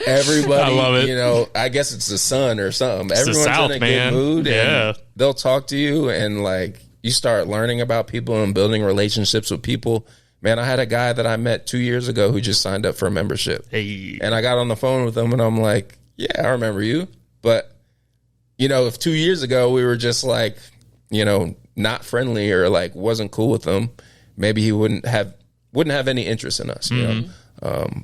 everybody, I love it. You know, I guess it's the sun or something. It's everyone's the South, in a man. good mood, Yeah. and they'll talk to you, and like, you start learning about people and building relationships with people. Man, I had a guy that I met 2 years ago who just signed up for a membership. Hey. And I got on the phone with him and I'm like, yeah, I remember you. But, you know, if 2 years ago we were just like, you know, not friendly or like wasn't cool with him, maybe he wouldn't have any interest in us, you know?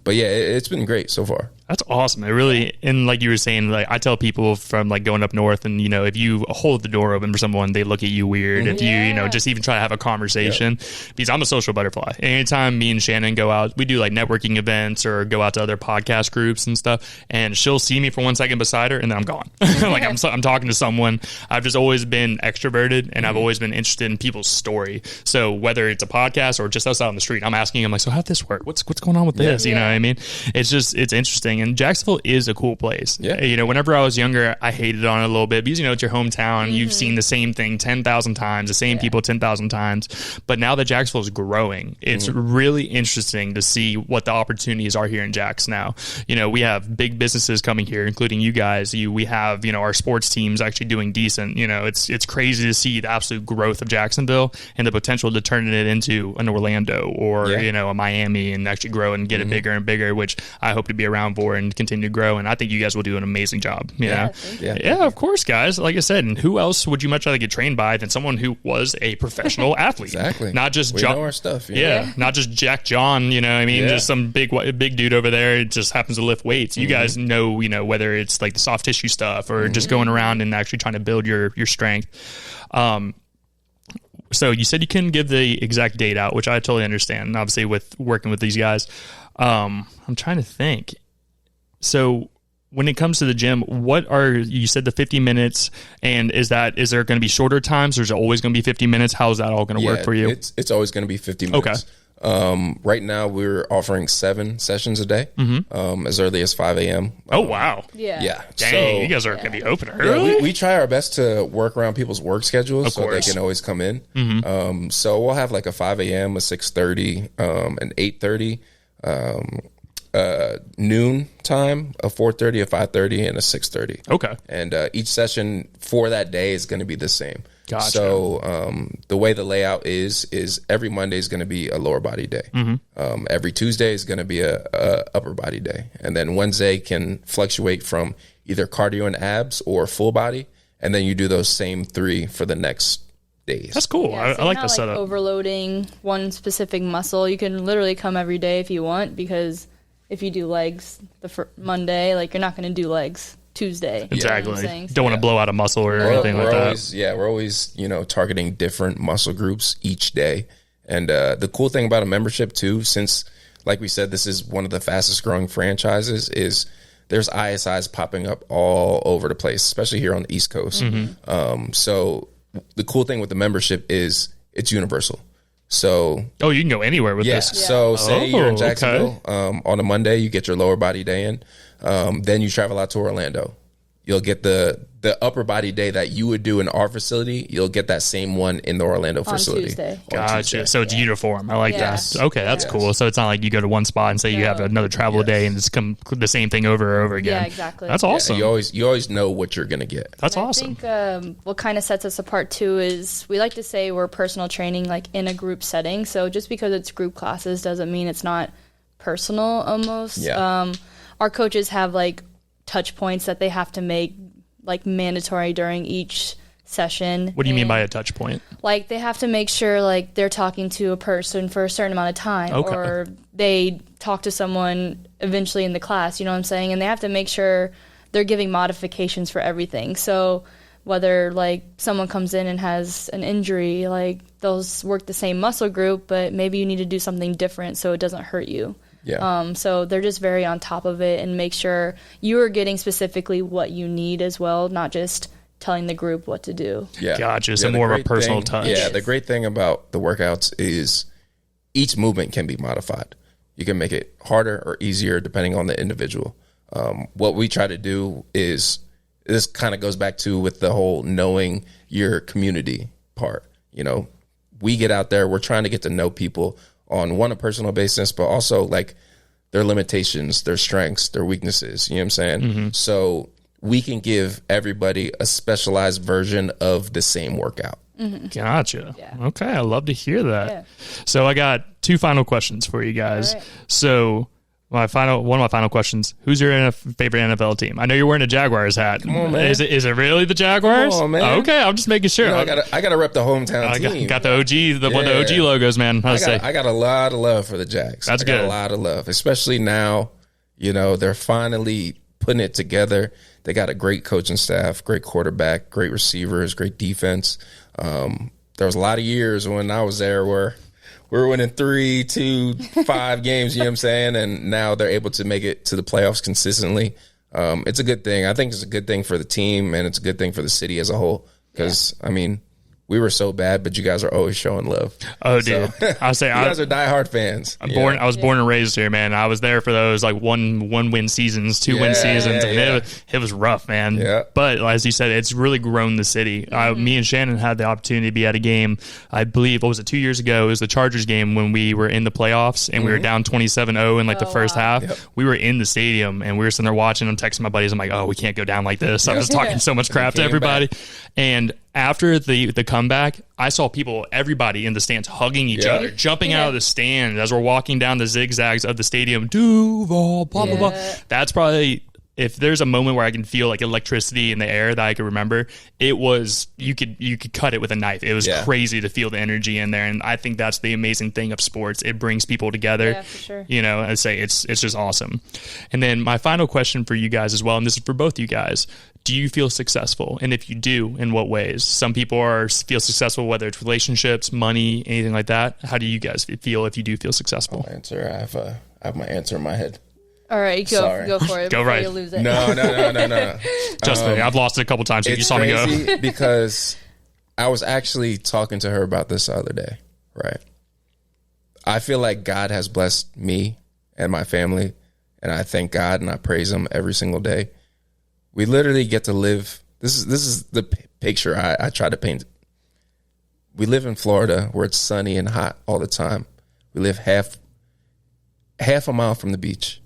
But yeah, it's been great so far. That's awesome. It really, and like you were saying, like I tell people from like going up north, and you know, if you hold the door open for someone, they look at you weird. If you know, just even try to have a conversation, because I'm a social butterfly. Anytime me and Shannon go out, we do like networking events or go out to other podcast groups and stuff, and she'll see me for 1 second beside her, and then I'm gone. Like I'm talking to someone. I've just always been extroverted, and I've always been interested in people's story. So whether it's a podcast or just us out on the street, I'm asking them like, so how'd this work? What's going on with this? You know what I mean? It's interesting. And Jacksonville is a cool place. Yeah. You know, whenever I was younger, I hated on it a little bit because, you know, it's your hometown. You've seen the same thing 10,000 times, the same people 10,000 times. But now that Jacksonville is growing, it's really interesting to see what the opportunities are here in Jax now. You know, we have big businesses coming here, including you guys. We have, you know, our sports teams actually doing decent. You know, it's crazy to see the absolute growth of Jacksonville and the potential to turn it into an Orlando or, you know, a Miami and actually grow and get it bigger and bigger, which I hope to be around for and continue to grow. And I think you guys will do an amazing job. Yeah, of course, guys. Like I said, and who else would you much rather get trained by than someone who was a professional athlete? Exactly. Not just we John. know our stuff. Not just Jack John. You know, what I mean, just some big dude over there. It just happens to lift weights. You guys know, you know, whether it's like the soft tissue stuff or just going around and actually trying to build your strength. So you said you couldn't give the exact date out, which I totally understand. And obviously, with working with these guys, I'm trying to think. So when it comes to the gym, you said the 50 minutes, and is there going to be shorter times, or is it always going to be 50 minutes? How is that all going to work for you? It's always going to be 50 minutes. Okay. Right now we're offering 7 sessions a day, as early as 5 a.m. Oh, wow. Yeah. Dang, so, you guys are going to be open early. Yeah, we try our best to work around people's work schedules so they can always come in. So we'll have like a 5 a.m., a 6:30, an 8:30, noon time, a 4:30, a 5:30, and a 6:30. Okay. And each session for that day is going to be the same. Gotcha. So the way the layout is every Monday is going to be a lower body day. Every Tuesday is going to be a upper body day. And then Wednesday can fluctuate from either cardio and abs or full body. And then you do those same 3 for the next days. That's cool. Yeah, I like the setup. Overloading one specific muscle. You can literally come every day if you want, because if you do legs Monday, like, you're not going to do legs Tuesday. Exactly. You know Don't want to blow out a muscle or anything like that. We're always, you know, targeting different muscle groups each day. And the cool thing about a membership too, since like we said, this is one of the fastest growing franchises, is there's ISIs popping up all over the place, especially here on the East Coast. So the cool thing with the membership is it's universal. So you can go anywhere with this. So say you're in Jacksonville, on a Monday, you get your lower body day in. Then you travel out to Orlando. You'll get the upper body day that you would do in our facility. You'll get that same one in the Orlando facility. Tuesday. Gotcha. So it's uniform. I like that. Okay, that's cool. So it's not like you go to one spot and say you have another travel day and it's come the same thing over and over again. Yeah, exactly. That's awesome. You always know what you're gonna get. That's awesome. I think what kind of sets us apart too is we like to say we're personal training, like, in a group setting. So just because it's group classes doesn't mean it's not personal almost. Yeah. Our coaches have like touch points that they have to make like mandatory during each session. What do you mean by a touch point? Like they have to make sure like they're talking to a person for a certain amount of time, or they talk to someone eventually in the class, you know what I'm saying? And they have to make sure they're giving modifications for everything. So whether like someone comes in and has an injury, like they'll work the same muscle group, but maybe you need to do something different so it doesn't hurt you. Yeah. So they're just very on top of it and make sure you are getting specifically what you need as well, not just telling the group what to do. Yeah. Gotcha. So more of a personal touch. Yeah. The great thing about the workouts is each movement can be modified. You can make it harder or easier depending on the individual. What we try to do is, this kind of goes back to with the whole knowing your community part. You know, we get out there, we're trying to get to know people on a personal basis, but also like their limitations, their strengths, their weaknesses. You know what I'm saying? Mm-hmm. So we can give everybody a specialized version of the same workout. Mm-hmm. Gotcha. Yeah. Okay. I love to hear that. Yeah. So I got 2 final questions for you guys. All right. So one of my final questions: who's your favorite NFL team? I know you're wearing a Jaguars hat. Come on, man. Is it really the Jaguars? Come on, man. Okay, I'm just making sure. You know, I gotta rep the hometown team. Got the OG, the OG logos, man. I got a lot of love for the Jags. That's good. A lot of love, especially now. You know, they're finally putting it together. They got a great coaching staff, great quarterback, great receivers, great defense. There was a lot of years when I was there where we were winning 3, 2, 5 games, you know what I'm saying? And now they're able to make it to the playoffs consistently. It's a good thing. I think it's a good thing for the team, and it's a good thing for the city as a whole. Because, I mean, we were so bad, but you guys are always showing love. Oh, dude. So, I'll say you guys are diehard fans. I was born and raised here, man. I was there for those like one win seasons, 2 win seasons, and it was rough, man. Yeah. But as you said, it's really grown the city. Me and Shannon had the opportunity to be at a game. I believe, what was it, 2 years ago? It was the Chargers game when we were in the playoffs and we were down 27-0 in like the first half. Yep. We were in the stadium and we were sitting there watching. I'm texting my buddies. I'm like, oh, we can't go down like this. I was talking so much crap to everybody, and after the comeback, I saw everybody in the stands hugging each other, jumping out of the stand as we're walking down the zigzags of the stadium. Duval, blah, blah, blah. That's probably, if there's a moment where I can feel like electricity in the air that I can remember, it was, you could cut it with a knife. It was crazy to feel the energy in there. And I think that's the amazing thing of sports. It brings people together. Yeah, for sure. You know, I say it's just awesome. And then my final question for you guys as well, and this is for both you guys. Do you feel successful? And if you do, in what ways? Some people feel successful, whether it's relationships, money, anything like that. How do you guys feel if you do feel successful? I'll answer. I have my answer in my head. All right, go for it. Go right. You lose it. No. Just me. I've lost it a couple times. So you saw me go. Because I was actually talking to her about this the other day. Right. I feel like God has blessed me and my family, and I thank God and I praise Him every single day. We literally get to live. This is the picture I try to paint. We live in Florida where it's sunny and hot all the time. We live half a mile from the beach.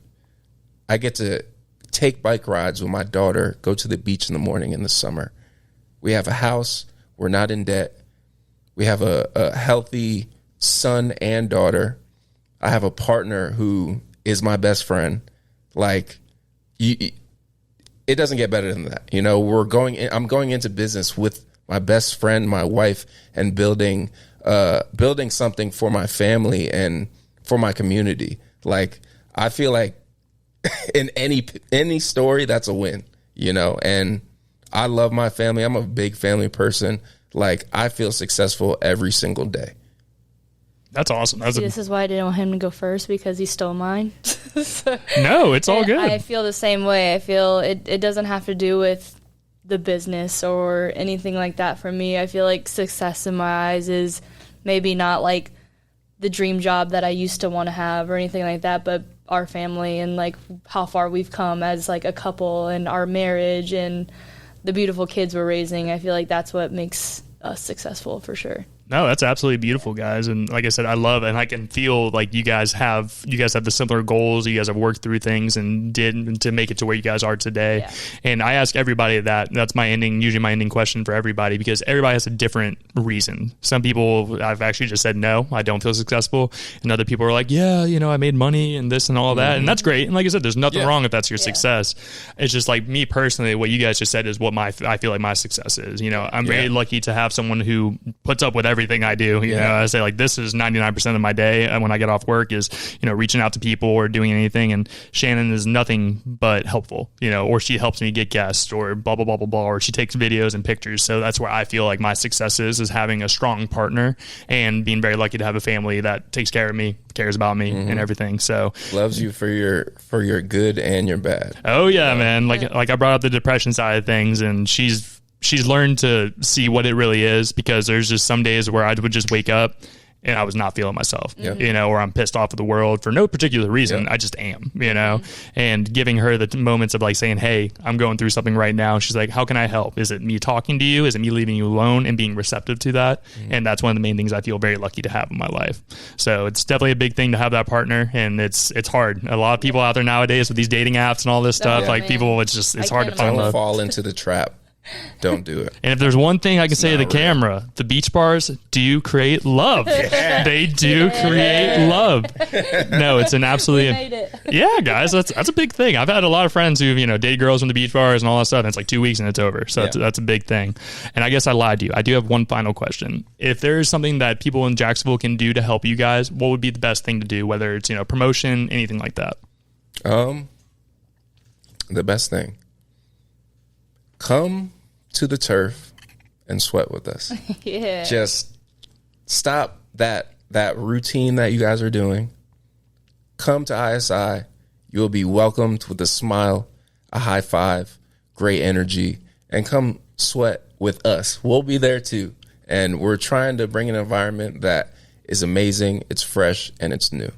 I get to take bike rides with my daughter, go to the beach in the morning in the summer. We have a house. We're not in debt. We have a healthy son and daughter. I have a partner who is my best friend. Like, it doesn't get better than that. You know, I'm going into business with my best friend, my wife, and building something for my family and for my community. Like, I feel like in any story, that's a win, you know, and I love my family. I'm a big family person. Like, I feel successful every single day. That's awesome. This is why I didn't want him to go first, because he stole mine. No, it's all good. I feel the same way. I feel it doesn't have to do with the business or anything like that for me. I feel like success in my eyes is maybe not like the dream job that I used to want to have or anything like that, but our family and like how far we've come as like a couple and our marriage and the beautiful kids we're raising. I feel like that's what makes us successful for sure. No, that's absolutely beautiful, guys. And like I said, I love it. And I can feel like you guys have the similar goals. You guys have worked through things and did to make it to where you guys are today. Yeah. And I ask everybody that. That's usually my ending question for everybody, because everybody has a different reason. Some people, I've actually just said, no, I don't feel successful. And other people are like, yeah, I made money and this and all that. And that's great. And like I said, there's nothing wrong if that's your success. It's just like me personally, what you guys just said is what I feel like my success is. I'm very lucky to have someone who puts up with everything I do. You know, I say like this is 99% of my day when I get off work is, reaching out to people or doing anything. And Shannon is nothing but helpful, or she helps me get guests or blah, blah, blah, blah, blah, or she takes videos and pictures. So that's where I feel like my success is having a strong partner and being very lucky to have a family that takes care of me, cares about me and everything. So loves you for your good and your bad. Oh yeah, man. Like I brought up the depression side of things, and she's learned to see what it really is, because there's just some days where I would just wake up and I was not feeling myself, or I'm pissed off at the world for no particular reason. I just am, and giving her the moments of like saying, hey, I'm going through something right now. She's like, how can I help? Is it me talking to you? Is it me leaving you alone and being receptive to that? And that's one of the main things I feel very lucky to have in my life. So it's definitely a big thing to have that partner, and it's hard. A lot of people out there nowadays with these dating apps and all this stuff, people, it's hard to find love. Don't fall into the trap. Don't do it. And if there's one thing I can say to the camera, the beach bars do create love. They do create love. No, it's an absolutely yeah, guys. That's a big thing. I've had a lot of friends who've dated girls from the beach bars and all that stuff. And it's like 2 weeks and it's over. So that's a big thing. And I guess I lied to you. I do have one final question. If there is something that people in Jacksonville can do to help you guys, what would be the best thing to do? Whether it's promotion, anything like that. The best thing. Come to the turf and sweat with us. Just stop that routine that you guys are doing. Come to ISI. You will be welcomed with a smile, a high five, great energy, and come sweat with us. We'll be there too. And we're trying to bring an environment that is amazing, it's fresh, and it's new.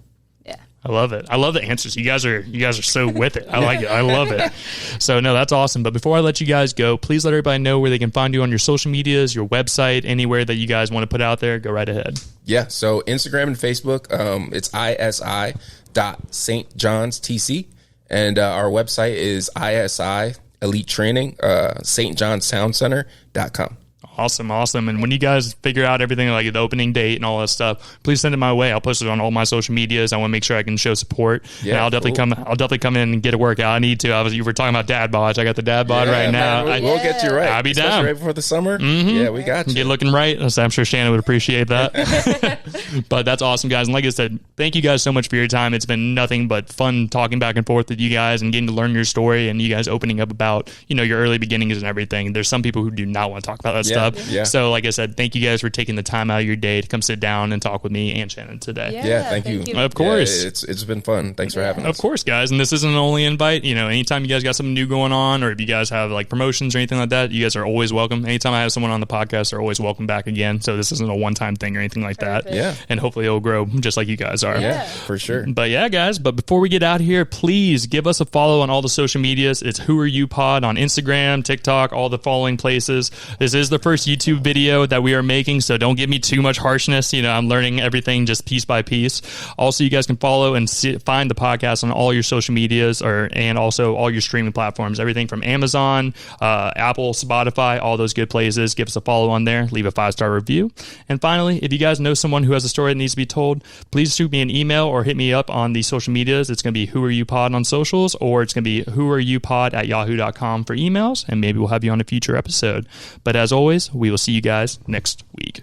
I love it. I love the answers. You guys are so with it. I like it. I love it. So no, that's awesome. But before I let you guys go, please let everybody know where they can find you on your social medias, your website, anywhere that you guys want to put out there. Go right ahead. Yeah. So Instagram and Facebook, it's isi.stjohnstc. And our website is ISI Elite Training, stjohnsoundcenter.com. Awesome. And when you guys figure out everything like the opening date and all that stuff, please send it my way. I'll post it on all my social medias. I want to make sure I can show support. Yeah, and I'll definitely come in and get a workout. I need to. You were talking about dad bods. I got the dad bod right now. We'll get you right. I'll be down. Right before the summer. Yeah, we got you. Get looking right. I'm sure Shannon would appreciate that. But that's awesome, guys. And like I said, thank you guys so much for your time. It's been nothing but fun talking back and forth with you guys and getting to learn your story and you guys opening up about your early beginnings and everything. There's some people who do not want to talk about that stuff. Yeah. So like I said, thank you guys for taking the time out of your day to come sit down and talk with me and Shannon today. Yeah, thank you. Of course. Yeah, it's been fun. Thanks for having us. Of course, guys. And this isn't an only invite. Anytime you guys got something new going on or if you guys have like promotions or anything like that, you guys are always welcome. Anytime I have someone on the podcast, they're always welcome back again. So this isn't a one-time thing or anything like that. Yeah. And hopefully it'll grow just like you guys are. Yeah, for sure. But yeah, guys, but before we get out of here, please give us a follow on all the social medias. It's Who Are You Pod on Instagram, TikTok, all the following places. This is the first YouTube video that we are making, so don't give me too much harshness. I'm learning everything just piece by piece. Also, you guys can follow and find the podcast on all your social medias and also all your streaming platforms, everything from Amazon, Apple, Spotify, all those good places. Give us a follow on there. Leave a 5-star review. And finally, if you guys know someone who has a story that needs to be told, please shoot me an email or hit me up on the social medias. It's going to be Who Are You Pod on socials, or it's going to be whoareyoupod@yahoo.com for emails, and maybe we'll have you on a future episode. But as always, we will see you guys next week.